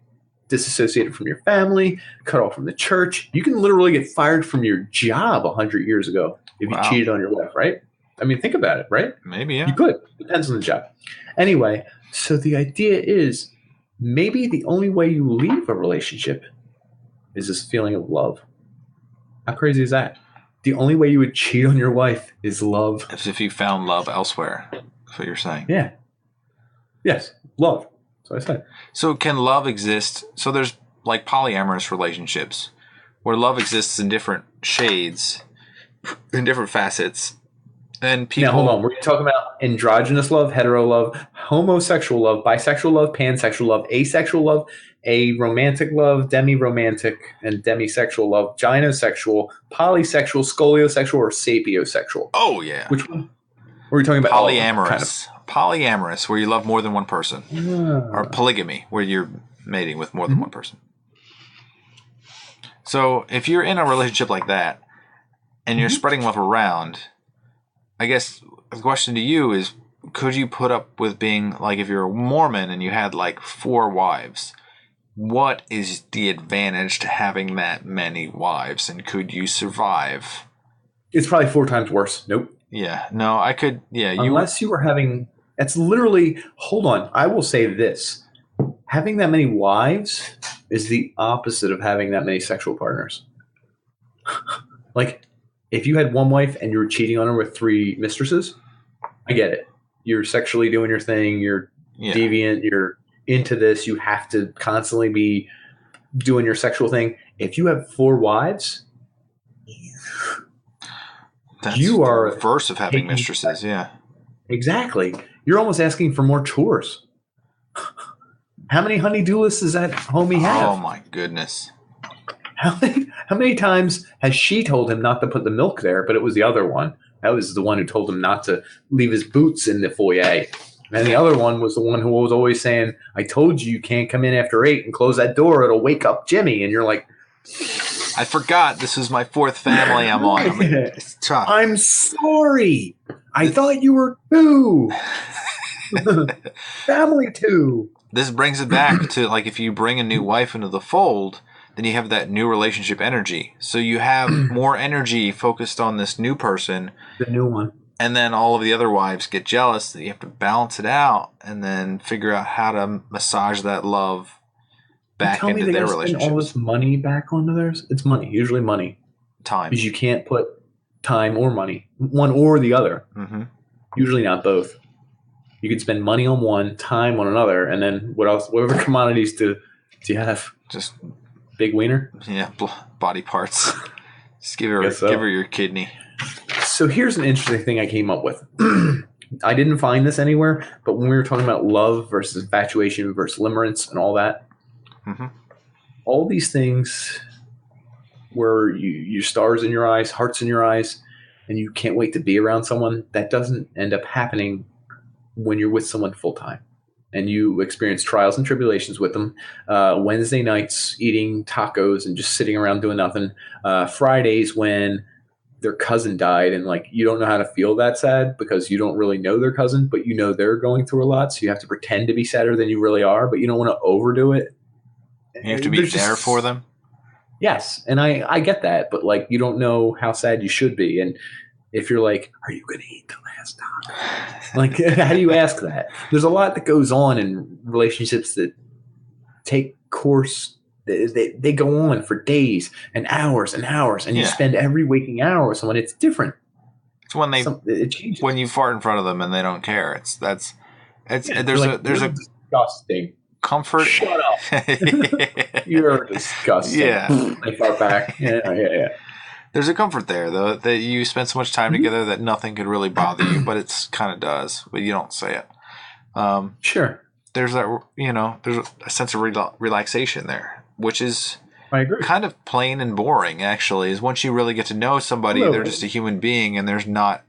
disassociated from your family, cut off from the church. You can literally get fired from your job 100 years ago if you cheated on your wife, right? I mean, think about it, right? Maybe, yeah. You could. Depends on the job. Anyway, so the idea is maybe the only way you leave a relationship is this feeling of love. How crazy is that? The only way you would cheat on your wife is love. As if you found love elsewhere. That's what you're saying. Yeah. Yes, love. That's what I said. So can love exist? So there's, like, polyamorous relationships where love exists in different shades, in different facets. And people. Now, hold on. We're talking about androgynous love, hetero love, homosexual love, bisexual love, pansexual love, asexual love, aromantic love, demi-romantic, and demisexual love, gynosexual, polysexual, scoliosexual, or sapiosexual. Oh, yeah. Which one? Were we talking about? Polyamorous. Polyamorous, where you love more than one person. Or polygamy, where you're mating with more than one person. So if you're in a relationship like that, and you're spreading love around, I guess the question to you is, could you put up with being, like, if you're a Mormon and you had, like, 4 wives, what is the advantage to having that many wives, and could you survive? It's probably 4 times worse. Nope. Yeah. No, I could. Yeah. Unless you were having, that's literally, hold on. I will say this. Having that many wives is the opposite of having that many sexual partners. Like, if you had one wife and you were cheating on her with 3 mistresses, I get it. You're sexually doing your thing. You're deviant. You're into this. You have to constantly be doing your sexual thing. If you have 4 wives, you are the reverse of having mistresses. Yeah. Exactly. You're almost asking for more chores. How many honey-do-lists does that homie have? Oh, my goodness. How many times has she told him not to put the milk there, but it was the other one? That was the one who told him not to leave his boots in the foyer. And the other one was the one who was always saying, I told you can't come in after 8 and close that door. It'll wake up Jimmy. And you're like, I forgot this is my 4th family I'm on. I mean, it's tough. I'm sorry. I thought you were 2. Family 2. This brings it back to, like, if you bring a new wife into the fold, then you have that new relationship energy. So you have more energy focused on this new person. The new one. And then all of the other wives get jealous that you have to balance it out and then figure out how to massage that love back into their relationship. Spend all this money back onto theirs? It's money, usually money. Time. Because you can't put time or money, one or the other. Mm-hmm. Usually not both. You could spend money on one, time on another, and then what else? Whatever commodities do you have? Just big wiener? Yeah, body parts. Just give her your kidney. So here's an interesting thing I came up with. I didn't find this anywhere, but when we were talking about love versus infatuation versus limerence and all that, all these things where you stars in your eyes, hearts in your eyes, and you can't wait to be around someone, that doesn't end up happening when you're with someone full time. And you experience trials and tribulations with them. Wednesday nights eating tacos and just sitting around doing nothing. Fridays when their cousin died and, like, you don't know how to feel that sad because you don't really know their cousin, but you know they're going through a lot. So you have to pretend to be sadder than you really are, but you don't want to overdo it. You have to be there for them. Yes. And I get that, but, like, you don't know how sad you should be. And if you're like, are you going to eat the last taco? Like, how do you ask that? There's a lot that goes on in relationships that take course. They go on for days and hours, and you spend every waking hour with someone. It's different. It's when when you fart in front of them and they don't care. There's a disgusting comfort. Shut up. You're disgusting. Yeah. They fart back. Yeah. There's a comfort there, though, that you spend so much time together that nothing could really bother you, but it kind of does, but you don't say it. Sure. There's that, there's a sense of relaxation there, which is I agree. Kind of plain and boring, actually, is once you really get to know somebody, they're just a human being, and they're not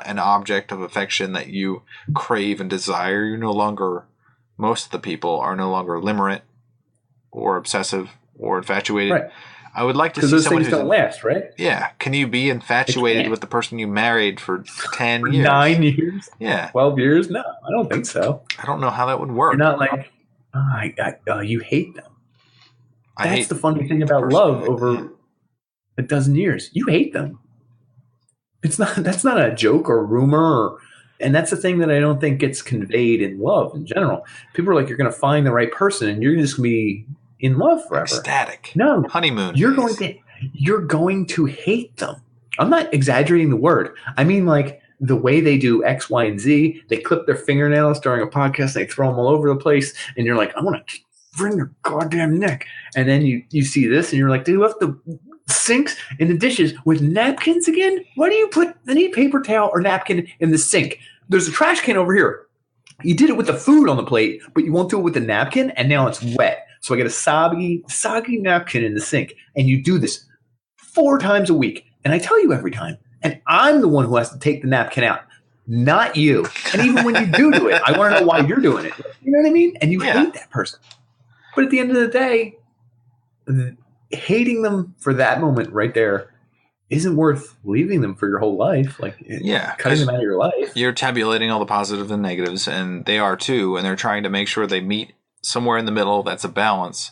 an object of affection that you crave and desire. You're no longer, most of the people are no longer limerent or obsessive or infatuated. Right. I would like to see those someone things don't last, right? Yeah. Can you be infatuated with the person you married for 10 years? 9 years? Yeah. 12 years? No, I don't think so. I don't know how that would work. You're not like, you hate them. That's the funny thing about love over a dozen years. You hate them. That's not a joke or rumor. And that's the thing that I don't think gets conveyed in love in general. People are like, you're going to find the right person and you're just going to be in love forever. Ecstatic. No. Honeymoon. You're going to hate them. I'm not exaggerating the word. I mean, like, the way they do X, Y, and Z, they clip their fingernails during a podcast, they throw them all over the place, and you're like, I want to wring their goddamn neck. And then you see this, and you're like, they left the sinks and the dishes with napkins again? Why do you put any paper towel or napkin in the sink? There's a trash can over here. You did it with the food on the plate, but you won't do it with the napkin, and now it's wet. So I get a soggy napkin in the sink, and you do this 4 times a week. And I tell you every time, and I'm the one who has to take the napkin out, not you. And even when you do it, I want to know why you're doing it. You know what I mean? And you hate that person. But at the end of the day, hating them for that moment right there isn't worth leaving them for your whole life. Like, cutting them out of your life. You're tabulating all the positives and negatives, and they are too, and they're trying to make sure they meet somewhere in the middle that's a balance.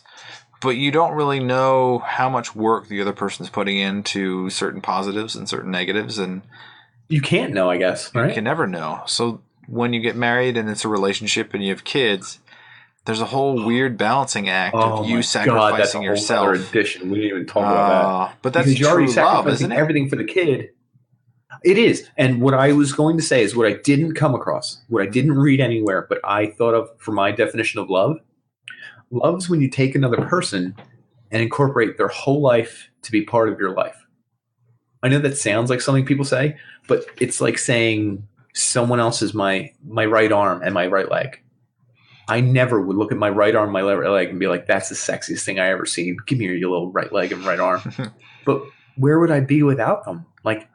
But you don't really know how much work the other person's putting into certain positives and certain negatives, and you can't know, I guess, right? You can never know. So when you get married and it's a relationship and you have kids, there's a whole weird balancing act of you sacrificing yourself. That's a whole other addition. We didn't even talk about that. But that's true love, isn't it? Everything for the kid. It is. And what I was going to say is what I didn't come across, what I didn't read anywhere, but I thought of for my definition of love. Love's when you take another person and incorporate their whole life to be part of your life. I know that sounds like something people say, but it's like saying someone else is my right arm and my right leg. I never would look at my right arm, my left leg, and be like, that's the sexiest thing I ever seen. Give me your little right leg and right arm. But where would I be without them? Like,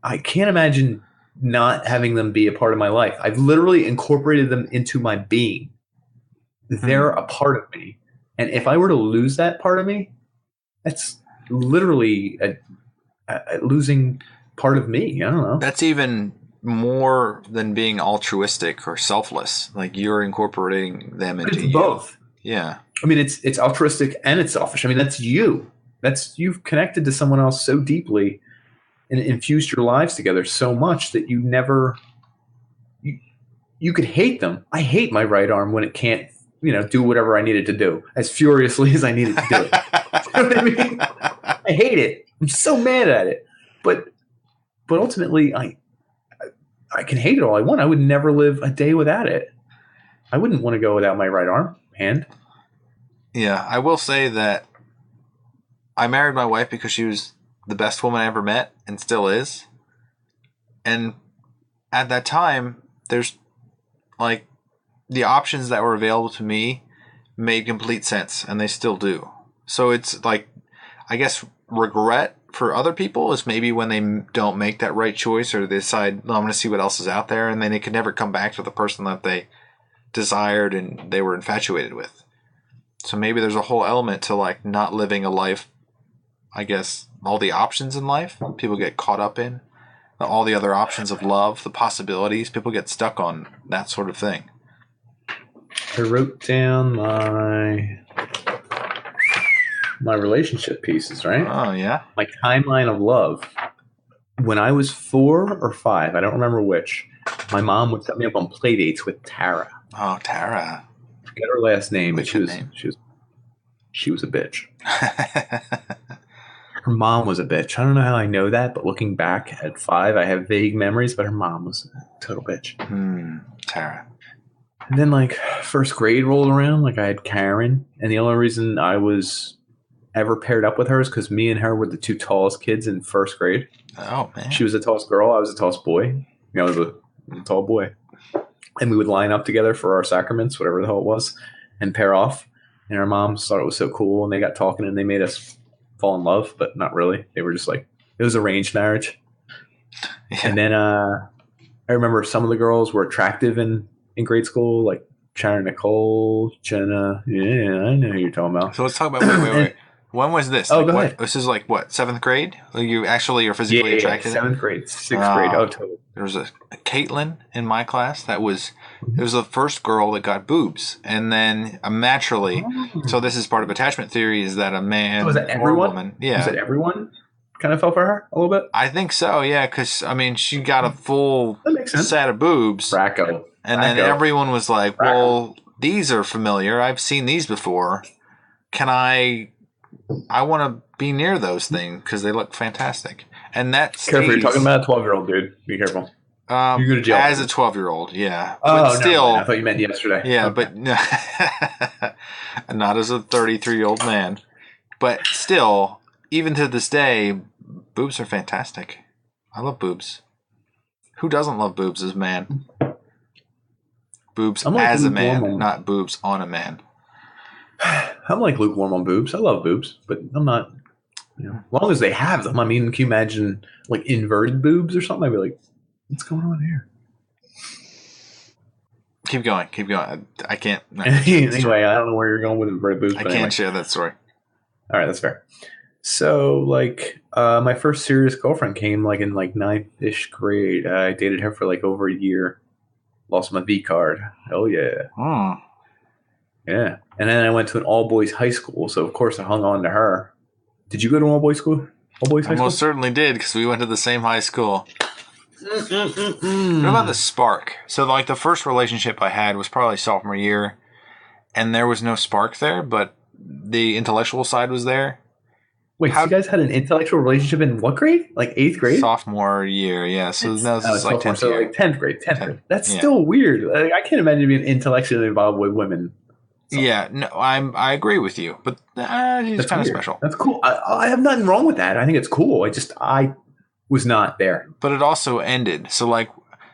I can't imagine not having them be a part of my life. I've literally incorporated them into my being. They're a part of me. And if I were to lose that part of me, that's literally a losing part of me. I don't know. That's even more than being altruistic or selfless. Like, you're incorporating them into you. Both. Yeah. I mean, it's altruistic and it's selfish. I mean, that's you. You've connected to someone else so deeply and infused your lives together so much that you never you could hate them. I hate my right arm when it can't, do whatever I needed to do as furiously as I needed to do it. You know what I mean? I hate it. I'm so mad at it. But ultimately, I can hate it all I want. I would never live a day without it. I wouldn't want to go without my right arm, hand. Yeah, I will say that I married my wife because she was the best woman I ever met and still is. And at that time, there's like the options that were available to me made complete sense, and they still do. So it's like, I guess regret for other people is maybe when they don't make that right choice, or they decide, no, I'm going to see what else is out there, and then they can never come back to the person that they desired and they were infatuated with. So maybe there's a whole element to like not living a life, I guess, all the options in life people get caught up in, all the other options of love, the possibilities, people get stuck on that sort of thing. I wrote down my relationship pieces, right? Oh, yeah? My timeline of love. When I was 4 or 5, I don't remember which, my mom would set me up on play dates with Tara. Oh, Tara. Forget her last name, but she was a bitch. Her mom was a bitch. I don't know how I know that, but looking back at 5, I have vague memories, but her mom was a total bitch. Tara. And then, like, first grade rolled around, like, I had Karen, and the only reason I was ever paired up with her is because me and her were the 2 tallest kids in first grade. Oh, man. She was the tallest girl. I was the tallest boy. I was a tall boy. And we would line up together for our sacraments, whatever the hell it was, and pair off. And our moms thought it was so cool, and they got talking, and they made us fall in love, but not really. They were just like, it was arranged marriage. Yeah. And then I remember some of the girls were attractive in grade school, like Sharon Nicole, Jenna. Yeah, I know who you're talking about. So let's talk about, wait. When was this? Oh, like, go ahead. This is like, what, 7th grade? You actually are physically attracted? 7th grade, 6th grade. Oh, totally. There was a Caitlin in my class that was, it was the first girl that got boobs. And then naturally, so this is part of attachment theory, is that a man was that or a woman. Yeah. Was that everyone kind of fell for her a little bit? I think so, yeah, because, I mean, she got a full set of boobs. Bracco. And then everyone was like, well, these are familiar. I've seen these before. Can I want to be near those things because they look fantastic. And that's careful. You're talking about a 12-year-old dude. Be careful. You're going to jail as a 12-year-old. Yeah. Oh, but still, no, I thought you meant yesterday. Yeah, but not as a 33-year-old man. But still, even to this day, boobs are fantastic. I love boobs. Who doesn't love boobs as a man? Boobs I'm like as a lukewarm man, on- not boobs on a man. I'm like lukewarm on boobs. I love boobs, but I'm not. As long as they have them. I mean, can you imagine like inverted boobs or something? I'd be like, what's going on here? Keep going. I can't. No, Anyway, I don't know where you're going with inverted boobs. I But can't anyway. share that story. All right, that's fair. So, like, my first serious girlfriend came like in like ninth-ish grade. I dated her for like over a year. Lost my V card. Oh yeah, yeah. And then I went to an all-boys high school, so of course I hung on to her. Did you go to an all-boys school? All-boys high I school? most certainly did, because we went to the same high school. What about the spark? So, like, the first relationship I had was probably sophomore year, and there was no spark there, but the intellectual side was there. Wait, so you guys had an intellectual relationship in what grade? Like 8th grade? Sophomore year, yeah. So that was like 10th so year. like 10th grade. 10th grade. That's still weird. Like, I can't imagine being intellectually involved with women. So. Yeah, no, I agree with you, but she's kind of special. That's cool. I have nothing wrong with that. I think it's cool. I was not there. But it also ended. So, like,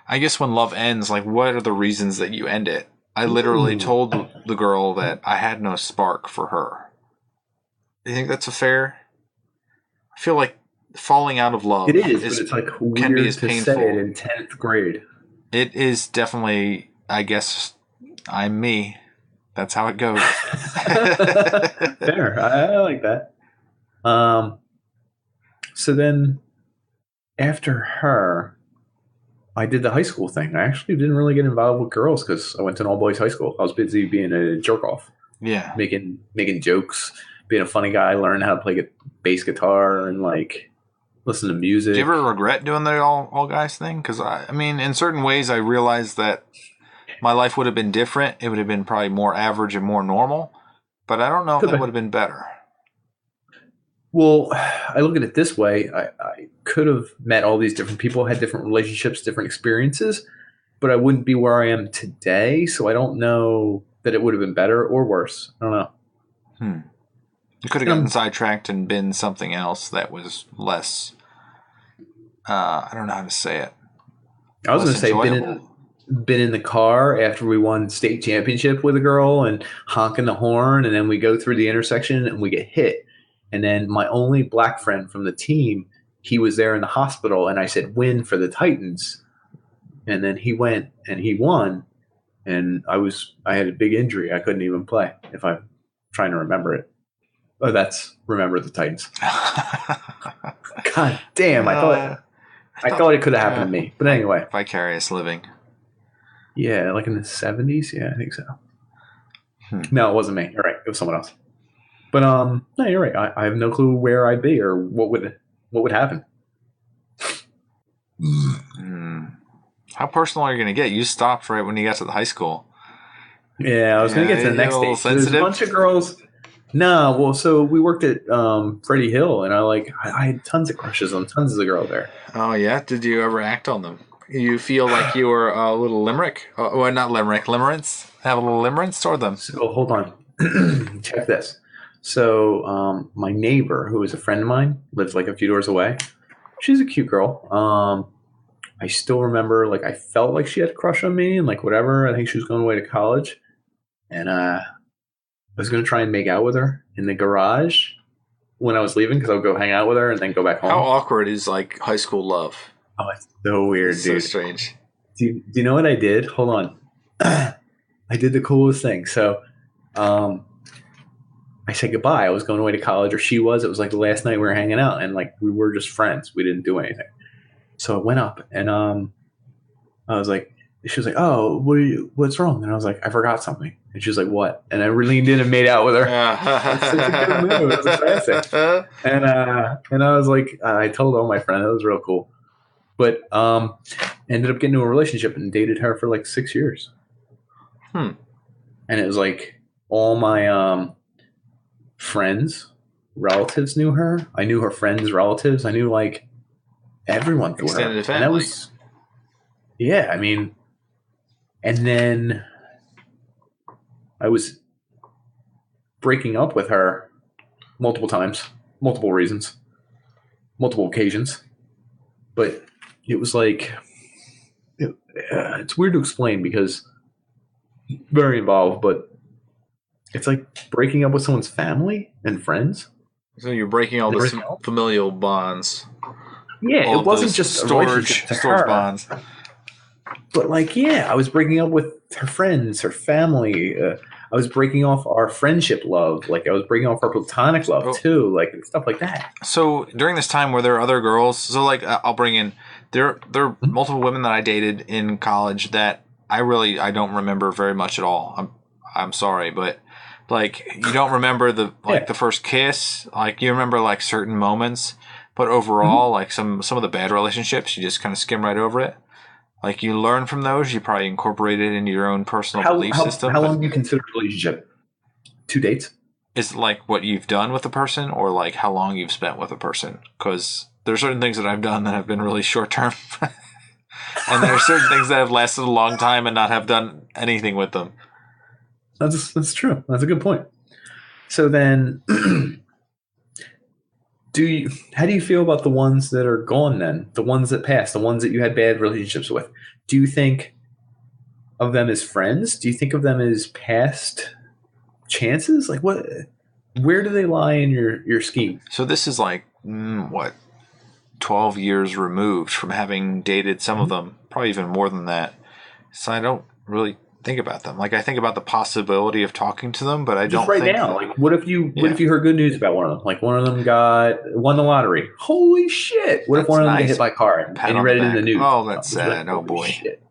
I guess when love ends, like, what are the reasons that you end it? I literally told the girl that I had no spark for her. Do you think that's a fair? I feel like falling out of love but it's like can be weird as to painful. say it in 10th grade. It is definitely, I guess, I'm me. That's how it goes. Fair. I like that. So then after her, I did the high school thing. I actually didn't really get involved with girls because I went to an all-boys high school. I was busy being a jerk-off. Yeah. Making jokes, being a funny guy, learning how to play bass guitar and, like, listen to music. Do you ever regret doing the all guys thing? Because, I mean, in certain ways, I realized that my life would have been different. It would have been probably more average and more normal. But I don't know if that would have been better. Well, I look at it this way. I could have met all these different people, had different relationships, different experiences, but I wouldn't be where I am today. So I don't know that it would have been better or worse. I don't know. You could have gotten sidetracked and been something else that was less, I don't know how to say it. I was going to say been in the car after we won state championship with a girl and honking the horn, and then we go through the intersection and we get hit. And then my only black friend from the team, he was there in the hospital, and I said, win for the Titans. And then he went and he won, and I had a big injury. I couldn't even play if I'm trying to remember it. Oh, that's Remember the Titans. God damn, I thought it could have happened to me. But anyway. Vicarious living. Yeah, like in the 70s? Yeah, I think so. No, it wasn't me. You're right. It was someone else. But no, you're right. I have no clue where I'd be or what would happen. How personal are you going to get? You stopped right when you got to the high school. Yeah, I was going to get to the next stage. There's a bunch of girls. No, well, so we worked at Freddie Hill, and I had tons of crushes on tons of the girls there. Oh yeah, did you ever act on them? You feel like you were a little limerick? Well, not limerick, limerence? Have a little limerence toward them? So hold on, check this. So my neighbor, who was a friend of mine, lives like a few doors away. She's a cute girl. I still remember, like, I felt like she had a crush on me and, like, whatever. I think she was going away to college. And I was going to try and make out with her in the garage when I was leaving because I would go hang out with her and then go back home. How awkward is, like, high school love? Oh, it's so weird, dude. So strange. Do you know what I did? Hold on. I did the coolest thing. So I said goodbye. I was going away to college, or she was. It was like the last night we were hanging out, and, like, we were just friends. We didn't do anything. So I went up, and I was like, she was like, "Oh, what's wrong?" And I was like, "I forgot something." And she was like, "What?" And I leaned in and made out with her. It's such a good move. It was a classic. And I was like, I told all my friends. That was real cool. But ended up getting into a relationship and dated her for like 6 years. And it was like all my friends, relatives knew her. I knew her friends' relatives. I knew, like, everyone knew her. Extended family. And that was, yeah, I mean, and then I was breaking up with her multiple times. multiple reasons, multiple occasions. But it was like, it's weird to explain because very involved, but it's like breaking up with someone's family and friends. So you're breaking all the familial bonds. Yeah, all it wasn't just storage bonds. But like, yeah, I was breaking up with her friends, her family. I was breaking off our friendship love. Like I was breaking off our platonic love too, like stuff like that. So during this time, were there other girls? So like, I'll bring in there are multiple women that I dated in college that I don't remember very much at all. I'm sorry, but like you don't remember the first kiss. Like you remember like certain moments, but overall, like some of the bad relationships, you just kind of skim right over it. Like you learn from those, you probably incorporate it into your own personal belief system. How long do you consider a relationship? 2 dates? Is it like what you've done with a person, or like how long you've spent with a person? Because there's certain things that I've done that have been really short term, and there are certain things that have lasted a long time and not have done anything with them. That's true. That's a good point. So then, how do you feel about the ones that are gone then? The ones that passed, the ones that you had bad relationships with? Do you think of them as friends? Do you think of them as past chances? Like where do they lie in your scheme? So this is like, 12 years removed from having dated some of them, probably even more than that. So I don't really think about them. Like I think about the possibility of talking to them, but I don't think now. Like what if you heard good news about one of them? Like one of them won the lottery. Holy shit! What if one of them got hit by a car and you read it in the news? Oh, that's sad. Oh boy. Shit.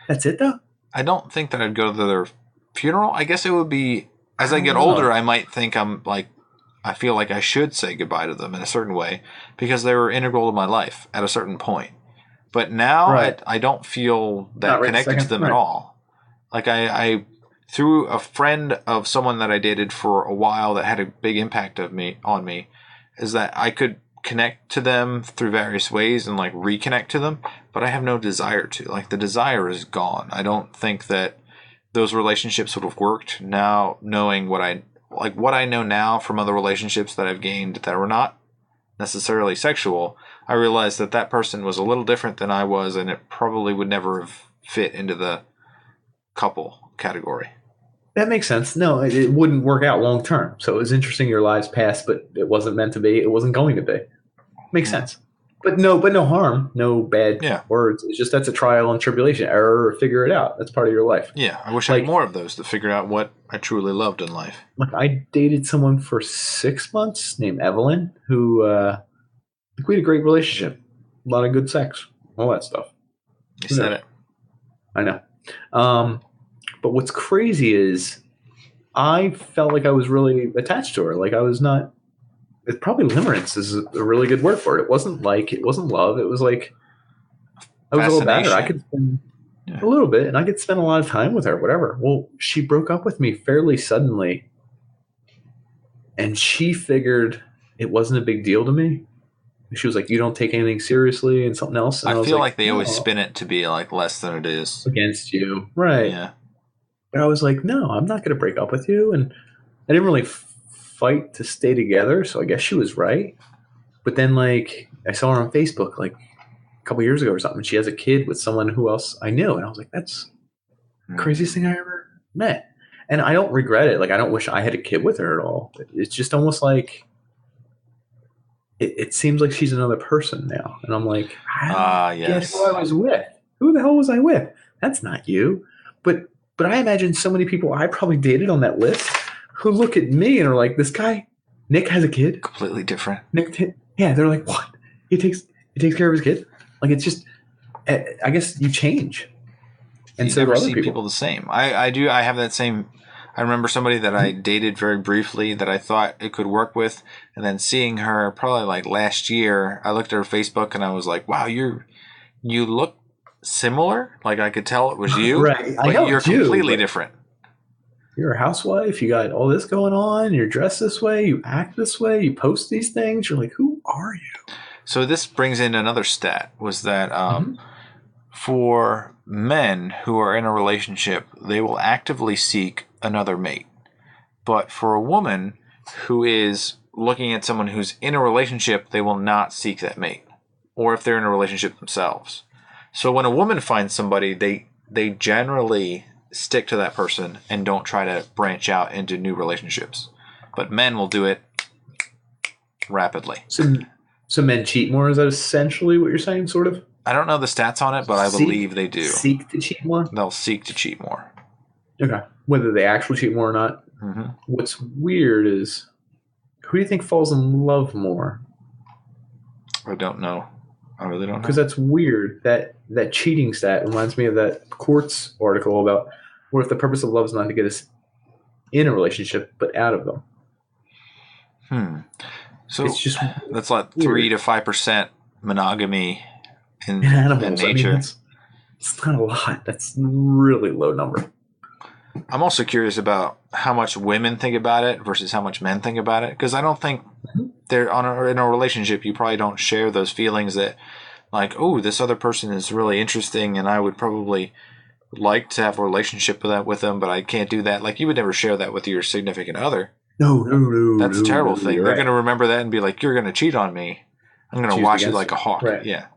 That's it though. I don't think that I'd go to their funeral. I guess it would be as I get older. I might think I feel like I should say goodbye to them in a certain way because they were integral to my life at a certain point. But now I don't feel that connected to them at all. Like I through a friend of someone that I dated for a while that had a big impact on me, is that I could connect to them through various ways and like reconnect to them, but I have no desire to. Like the desire is gone. I don't think that those relationships would have worked now, knowing what I know now from other relationships that I've gained that were not necessarily sexual. I realized that person was a little different than I was, and it probably would never have fit into the couple category. That makes sense. No, it wouldn't work out long term. So it was interesting your lives passed, but it wasn't meant to be. It wasn't going to be. Makes sense. But no harm, no bad words. It's just that's a trial and tribulation, error, figure it out. That's part of your life. Yeah, I wish I had more of those to figure out what I truly loved in life. Like I dated someone for 6 months named Evelyn, who we had a great relationship, a lot of good sex, all that stuff. You said it. I know. But what's crazy is I felt like I was really attached to her. Like I was not. It's probably limerence is a really good word for it. It wasn't love. It was like I was all about her. I could spend a little bit, and I could spend a lot of time with her. Whatever. Well, she broke up with me fairly suddenly, and she figured it wasn't a big deal to me. She was like, "You don't take anything seriously," and something else. And I feel like they always spin it to be like less than it is against you, right? Yeah. But I was like, "No, I'm not going to break up with you," and I didn't really fight to stay together, so I guess she was right. But then, like, I saw her on Facebook like a couple years ago or something. She has a kid with someone who else I knew, and I was like, "That's the craziest thing I ever met." And I don't regret it. Like, I don't wish I had a kid with her at all. It's just almost like. It seems like she's another person now. And I'm like, I don't get who I was with. Who the hell was I with? That's not you. But I imagine so many people I probably dated on that list who look at me and are like, this guy, Nick has a kid. Completely different. They're like, what? He takes care of his kid? Like, it's just, I guess you change. And you never see people the same. I do. I have that same. I remember somebody that I dated very briefly that I thought it could work with, and then seeing her probably like last year, I looked at her Facebook and I was like, "Wow, you look similar. Like I could tell it was you, right? But you're completely different. You're a housewife. You got all this going on. You're dressed this way. You act this way. You post these things. You're like, who are you?" So this brings in another stat: was that for men who are in a relationship, they will actively seek another mate. But for a woman who is looking at someone who's in a relationship, they will not seek that mate. Or if they're in a relationship themselves. So when a woman finds somebody, they generally stick to that person and don't try to branch out into new relationships. But men will do it rapidly. So men cheat more? Is that essentially what you're saying, sort of? I don't know the stats on it, but I believe they do. Seek to cheat more? They'll seek to cheat more. Okay. Whether they actually cheat more or not. Mm-hmm. What's weird is, who do you think falls in love more? I don't know. I really don't know. Because that's weird. That cheating stat reminds me of that Quartz article about what if the purpose of love is not to get us in a relationship, but out of them. So it's just that's like 3 to 5% monogamy in animals. nature. I mean, it's not a lot. That's a really low number. I'm also curious about how much women think about it versus how much men think about it. Because I don't think they're in a relationship, you probably don't share those feelings that, like, oh, this other person is really interesting and I would probably like to have a relationship with them, but I can't do that. Like, you would never share that with your significant other. No. That's a terrible thing. They're right. going to remember that and be like, you're going to cheat on me. I'm going to watch you like a hawk. Right. Yeah.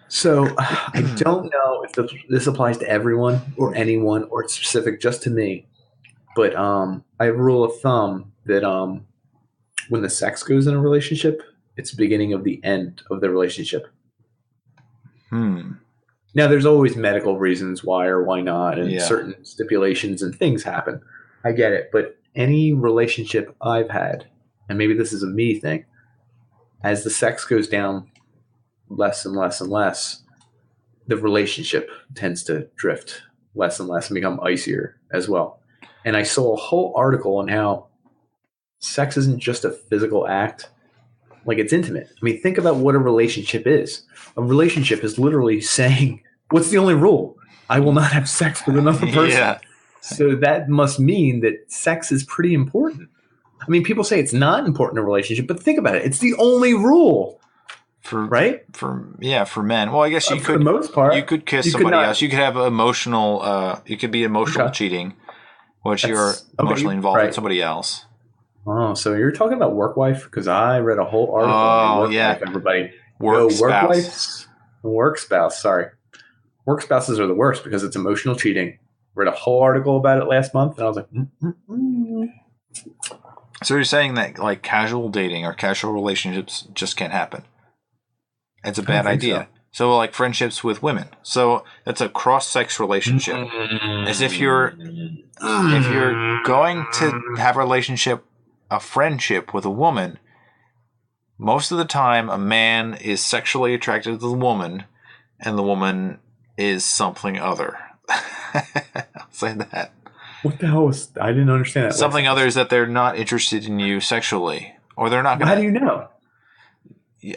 So I don't know if this applies to everyone or anyone or it's specific just to me, but I have a rule of thumb that when the sex goes in a relationship, it's the beginning of the end of the relationship. Now, there's always medical reasons why or why not, and certain stipulations and things happen. I get it, but any relationship I've had, and maybe this is a me thing, as the sex goes down less and less and less, the relationship tends to drift less and less and become icier as well. And I saw a whole article on how sex isn't just a physical act, like it's intimate. I mean, think about what a relationship is. A relationship is literally saying, what's the only rule? I will not have sex with another person. Yeah. So that must mean that sex is pretty important. I mean, people say it's not important in a relationship, but think about it. It's the only rule. Right? For men. Well, I guess you could, for the most part, you could kiss somebody else. You could have emotional, you could be emotional cheating, which you're emotionally involved with somebody else. Oh, so you're talking about work wife? Because I read a whole article on work wife, everybody. Work spouse. Sorry. Work spouses are the worst because it's emotional cheating. Read a whole article about it last month, and I was like, So you're saying that like casual dating or casual relationships just can't happen? It's a bad idea. So like friendships with women. So it's a cross-sex relationship. As if you're going to have a friendship with a woman, most of the time a man is sexually attracted to the woman and the woman is something other. I'll say that. What the hell was... I didn't understand that. Something other is that they're not interested in you sexually. Or they're not going to... How do you know?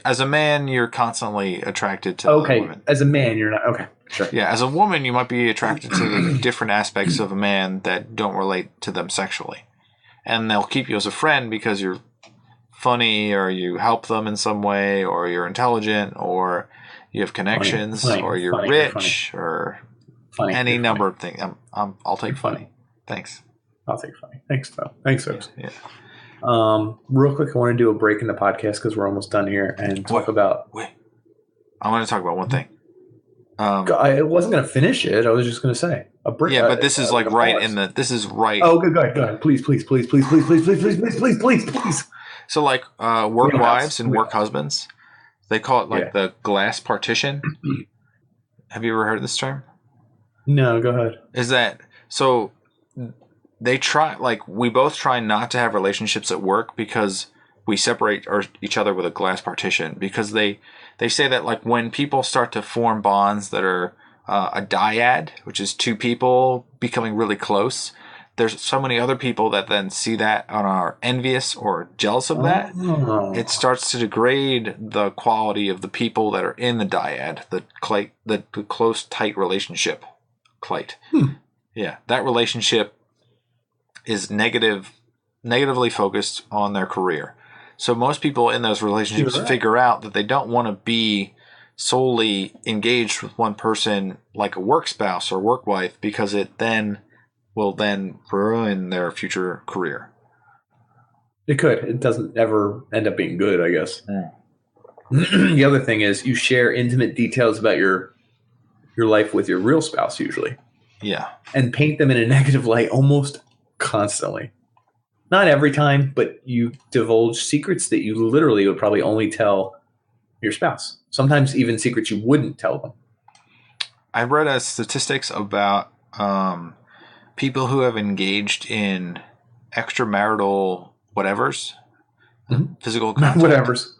As a man, you're constantly attracted to other women. As a man, you're not... Okay, sure. Yeah, as a woman, you might be attracted to the different aspects of a man that don't relate to them sexually. And they'll keep you as a friend because you're funny, or you help them in some way, or you're intelligent, or you have connections, or you're rich, or any number of things. I'll take funny. Thanks. I'll take funny. Thanks, though. Thanks, folks. Yeah. Real quick, I want to do a break in the podcast because we're almost done here and talk about... Wait. I want to talk about one thing. I wasn't going to finish it. I was just going to say a break. Yeah, but this is like right in the... This is right... Oh, good. Go ahead. Please. So like work wives and work husbands, they call it like the glass partition. Have you ever heard of this term? No, go ahead. Is that... So... They try, like, we both try not to have relationships at work because we separate each other with a glass partition. Because they say that, like, when people start to form bonds that are a dyad, which is two people becoming really close, there's so many other people that then see that and are envious or jealous of that. It starts to degrade the quality of the people that are in the dyad, the close, tight relationship. Yeah, that relationship is negatively focused on their career. So most people in those relationships figure out that they don't want to be solely engaged with one person like a work spouse or work wife because it then will ruin their future career. It could. It doesn't ever end up being good, I guess. Yeah. The other thing is you share intimate details about your life with your real spouse usually. Yeah. And paint them in a negative light almost constantly. Not every time, but you divulge secrets that you literally would probably only tell your spouse. Sometimes even secrets you wouldn't tell them. I read statistics about people who have engaged in extramarital whatevers, physical contact. Whatevers.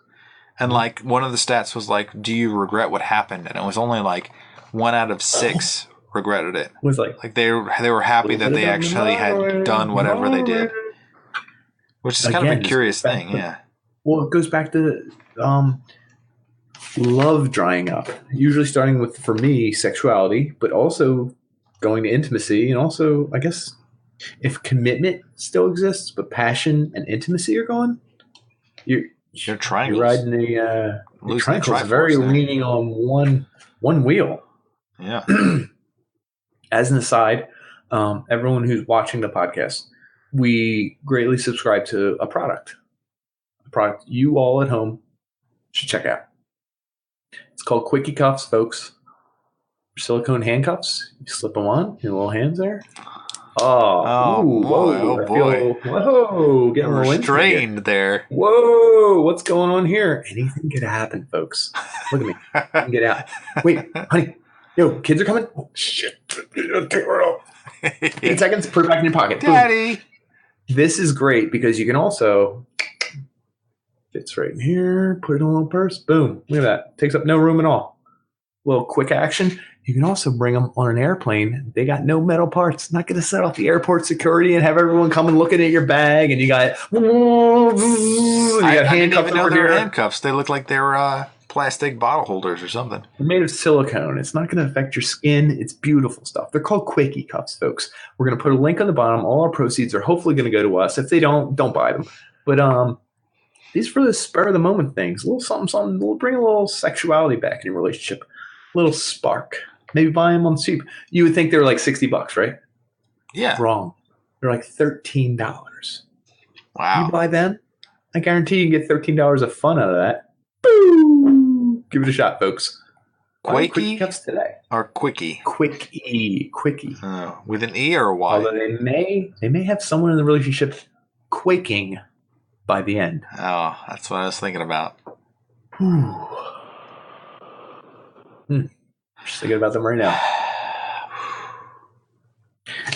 And like one of the stats was like, do you regret what happened? And it was only like 1 out of 6 regretted it. Was like they were happy that they actually had done whatever they did, which is kind of a curious thing. Yeah. Well, it goes back to love drying up. Usually starting with, for me, sexuality, but also going to intimacy, and also, I guess, if commitment still exists, but passion and intimacy are gone, you're riding the triangles, very leaning on one wheel. Yeah. As an aside, everyone who's watching the podcast, we greatly subscribe to a product you all at home should check out. It's called Quickie Cuffs, folks. Silicone handcuffs. You slip them on your little hands there. Boy. Whoa, getting restrained there. Whoa, what's going on here? Anything could happen, folks. Look at me. I can get out. Wait, honey. Yo, kids are coming. Oh, shit. Take it off. 10 seconds, put it back in your pocket. Daddy. Boom. This is great because you can also, fits right in here, put it in a little purse. Boom. Look at that. Takes up no room at all. Little quick action. You can also bring them on an airplane. They got no metal parts. Not going to set off the airport security and have everyone come and looking at your bag. And you got handcuffs. I didn't even know they were handcuffs. They look like they're plastic bottle holders or something. They're made of silicone. It's not going to affect your skin. It's beautiful stuff. They're called Quickie Cuffs, folks. We're going to put a link on the bottom. All our proceeds are hopefully going to go to us. If they don't buy them. But these are for the spur of the moment things. A little something. We'll bring a little sexuality back in your relationship. A little spark. Maybe buy them on cheap. You would think they were like $60, right? Yeah. Wrong. They're like $13. Wow. You buy them, I guarantee you can get $13 of fun out of that. Boom! Give it a shot, folks. Quickie Cups today. Or Quickie? Quickie. With an E or a Y? Although they may have someone in the relationship quaking by the end. Oh, that's what I was thinking about. Just thinking about them right now.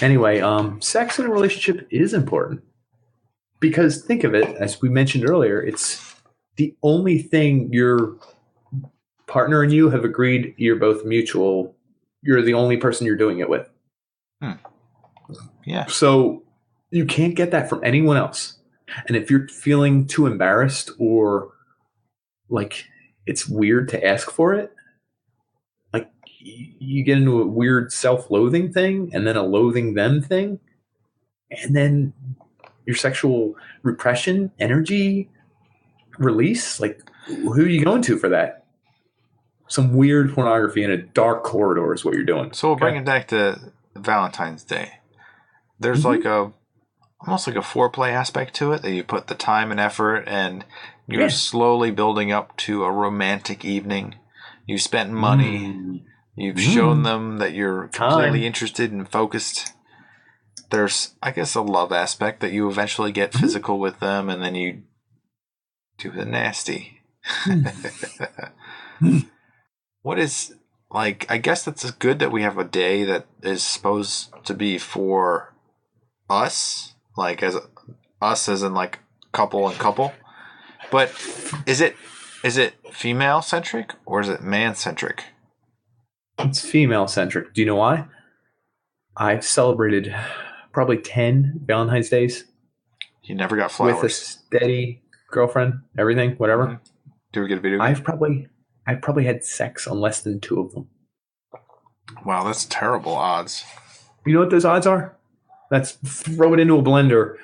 Anyway, sex in a relationship is important because think of it, as we mentioned earlier, it's the only thing your partner and you have agreed you're both mutual. You're the only person you're doing it with. Yeah. So you can't get that from anyone else. And if you're feeling too embarrassed or like it's weird to ask for it, like you get into a weird self-loathing thing and then a loathing them thing. And then your sexual repression, energy release, like who are you going to for that? Some weird pornography in a dark corridor is what you're doing. So we'll bring it back to Valentine's Day. There's like almost like a foreplay aspect to it that you put the time and effort and you're slowly building up to a romantic evening. You've spent money. You've shown them that you're completely interested and focused. There's, I guess, a love aspect that you eventually get physical with them and then you do the nasty. What is, like, I guess that's good that we have a day that is supposed to be for us, like as us as in like couple and couple. But is it female centric or is it man centric? It's female centric. Do you know why? I've celebrated probably 10 Valentine's Days. You never got flowers. With a steady girlfriend, everything, whatever. Mm-hmm. Do we get a video game? I've probably had sex on less than 2 of them. Wow, that's terrible odds. You know what those odds are? Let's throw it into a blender,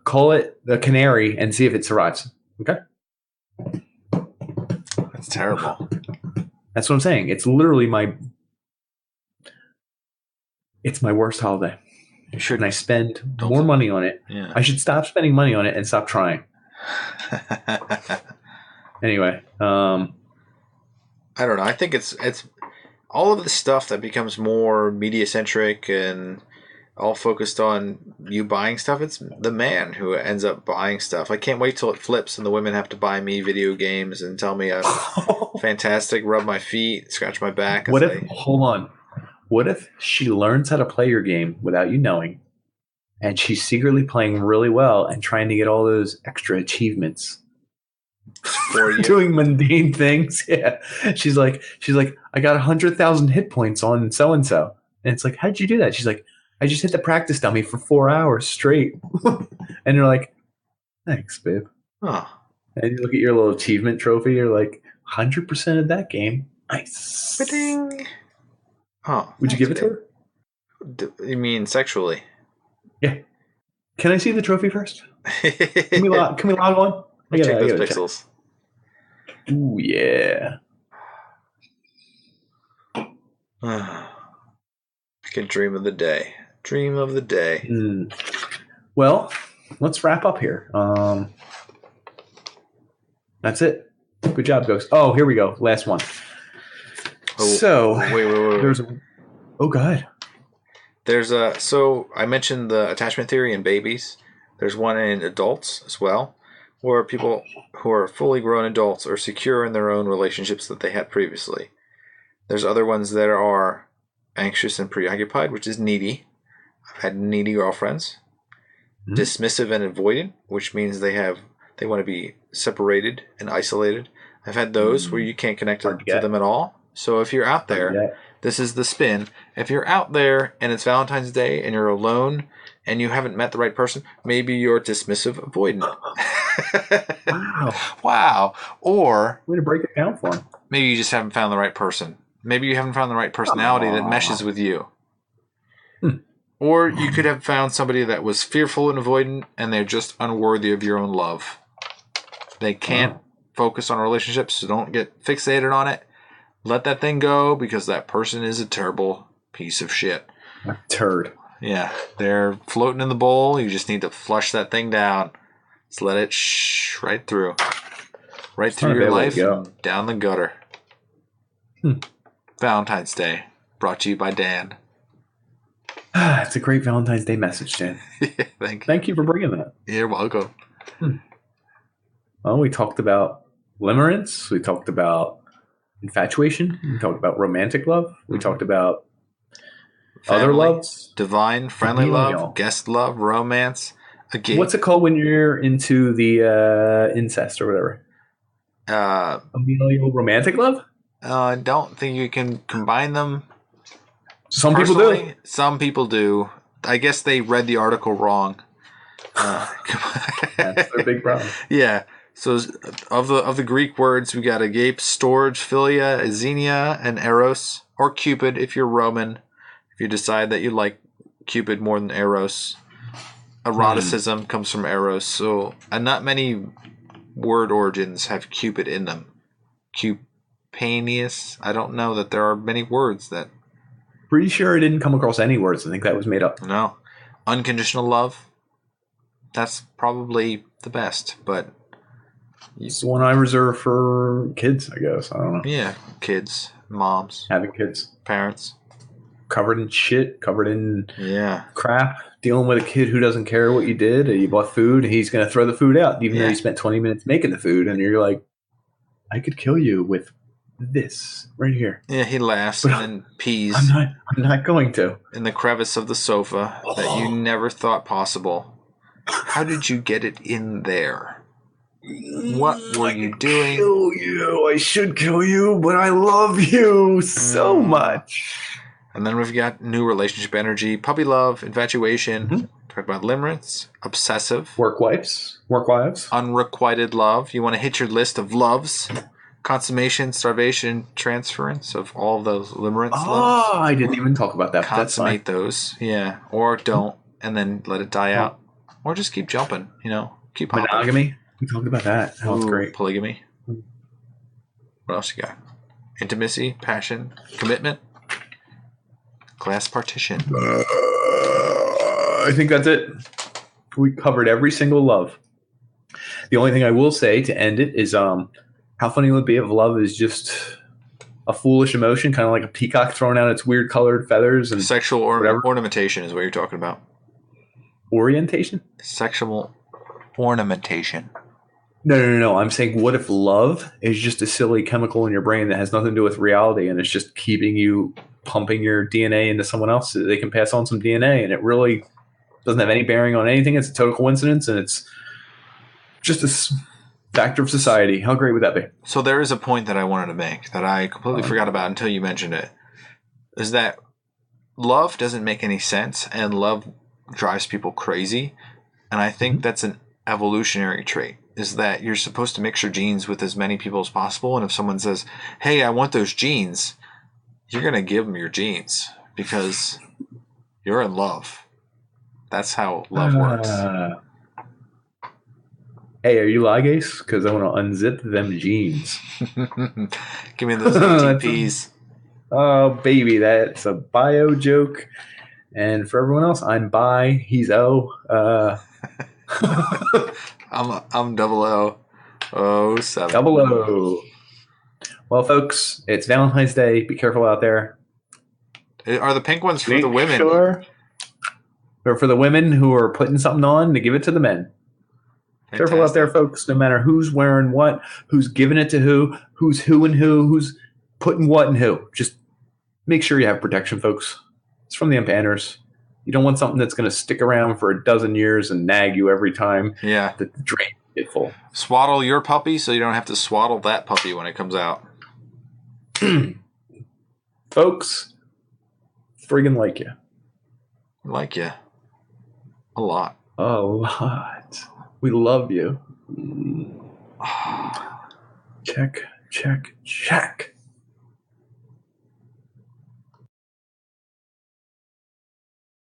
call it the canary, and see if it survives. Okay? That's terrible. That's what I'm saying. It's literally my worst holiday. You should. And I spend more money on it. Yeah. I should stop spending money on it and stop trying. Anyway, I don't know. I think it's all of the stuff that becomes more media centric and all focused on you buying stuff. It's the man who ends up buying stuff. I can't wait till it flips and the women have to buy me video games and tell me I'm fantastic, rub my feet, scratch my back. Hold on. What if she learns how to play your game without you knowing, and she's secretly playing really well and trying to get all those extra achievements for doing mundane things? Yeah. She's like, I got 100,000 hit points on so-and-so. And it's like, how'd you do that? She's like, I just hit the practice dummy for 4 hours straight. And you're like, thanks, babe. Huh. And you look at your little achievement trophy. You're like, 100% of that game. Nice. Ba-ding. Oh, would you give it to her? You mean sexually? Yeah. Can I see the trophy first? Can we log on? Check those pixels. Ooh, yeah. I can dream of the day. Dream of the day. Well, let's wrap up here. That's it. Good job, Ghost. Oh, here we go. Last one. So wait. There's go ahead. So I mentioned the attachment theory in babies. There's one in adults as well, where people who are fully grown adults are secure in their own relationships that they had previously. There's other ones that are anxious and preoccupied, which is needy. I've had needy girlfriends. Dismissive and avoidant, which means they want to be separated and isolated. I've had those where you can't connect to them at all. So if you're out there, this is the spin. If you're out there and it's Valentine's Day and you're alone and you haven't met the right person, maybe you're dismissive avoidant. Wow. Or way to break it down for them. Maybe you just haven't found the right person. Maybe you haven't found the right personality that meshes with you. Or you could have found somebody that was fearful and avoidant and they're just unworthy of your own love. They can't focus on relationships, so don't get fixated on it. Let that thing go because that person is a terrible piece of shit. A turd. Yeah, they're floating in the bowl. You just need to flush that thing down. Just let it right through. Right through your life and down the gutter. Valentine's Day, brought to you by Dan. It's a great Valentine's Day message, Dan. Thank you for bringing that. You're welcome. Well, we talked about limerence. We talked about infatuation. We talked about romantic love. We talked about family, other loves. Divine, friendly love, guest love, romance. Agape. What's it called when you're into the incest or whatever? Familial romantic love? I don't think you can combine them. Some people do. Some people do. I guess they read the article wrong. That's their big problem. Yeah. So of the Greek words, we got agape, storge, philia, xenia, and eros, or cupid if you're Roman. If you decide that you like cupid more than eros. Eroticism comes from eros. So and not many word origins have cupid in them. Cupanius. I don't know that there are many words that. Pretty sure I didn't come across any words. I think that was made up. No. Unconditional love. That's probably the best, but. It's the one I reserve for kids, I guess. I don't know. Yeah, kids, moms. Having kids. Parents. Covered in shit, covered in crap. Dealing with a kid who doesn't care what you did. You bought food, he's going to throw the food out, even though you spent 20 minutes making the food. And you're like, I could kill you with this right here. Yeah, he laughs and then pees. I'm not going to. In the crevice of the sofa that you never thought possible. How did you get it in there? What were you doing? Kill you. I should kill you, but I love you so much. And then we've got new relationship energy, puppy love, infatuation. Talk about limerence, obsessive. Work wives. Unrequited love. You want to hit your list of loves. Consummation, starvation, transference of all of those limerence loves. Oh, I didn't even talk about that. Consummate those. Yeah. Or don't, and then let it die out. Or just keep jumping, Keep hopping. Monogamy. We talked about that. That was great. Polygamy. What else you got? Intimacy, passion, commitment, class partition. I think that's it. We covered every single love. The only thing I will say to end it is how funny would it be if love is just a foolish emotion, kind of like a peacock throwing out its weird colored feathers and Sexual ornamentation is what you're talking about. Orientation? Sexual ornamentation. No. I'm saying, what if love is just a silly chemical in your brain that has nothing to do with reality, and it's just keeping you pumping your DNA into someone else so that they can pass on some DNA, and it really doesn't have any bearing on anything. It's a total coincidence, and it's just a factor of society. How great would that be? So there is a point that I wanted to make that I completely forgot about until you mentioned it, is that love doesn't make any sense, and love drives people crazy. And I think that's an evolutionary trait, is that you're supposed to mix your genes with as many people as possible. And if someone says, hey, I want those genes, you're going to give them your genes because you're in love. That's how love works. Hey, are you ligase? Because I want to unzip them jeans. Give me those ATPs. Oh, baby, that's a bio joke. And for everyone else, I'm bi. He's O. I'm double O. 07. Double O. Well, folks, it's Valentine's Day. Be careful out there. Are the pink ones for the women? Sure. Or for the women who are putting something on to give it to the men. Fantastic. Careful out there, folks, no matter who's wearing what, who's giving it to who's who and who's putting what and who. Just make sure you have protection, folks. It's from the UnPanners. You don't want something that's going to stick around for a dozen years and nag you every time that the drain gets full. Swaddle your puppy so you don't have to swaddle that puppy when it comes out. Folks, friggin' like you. Like you. A lot. A lot. We love you. Check, check, check.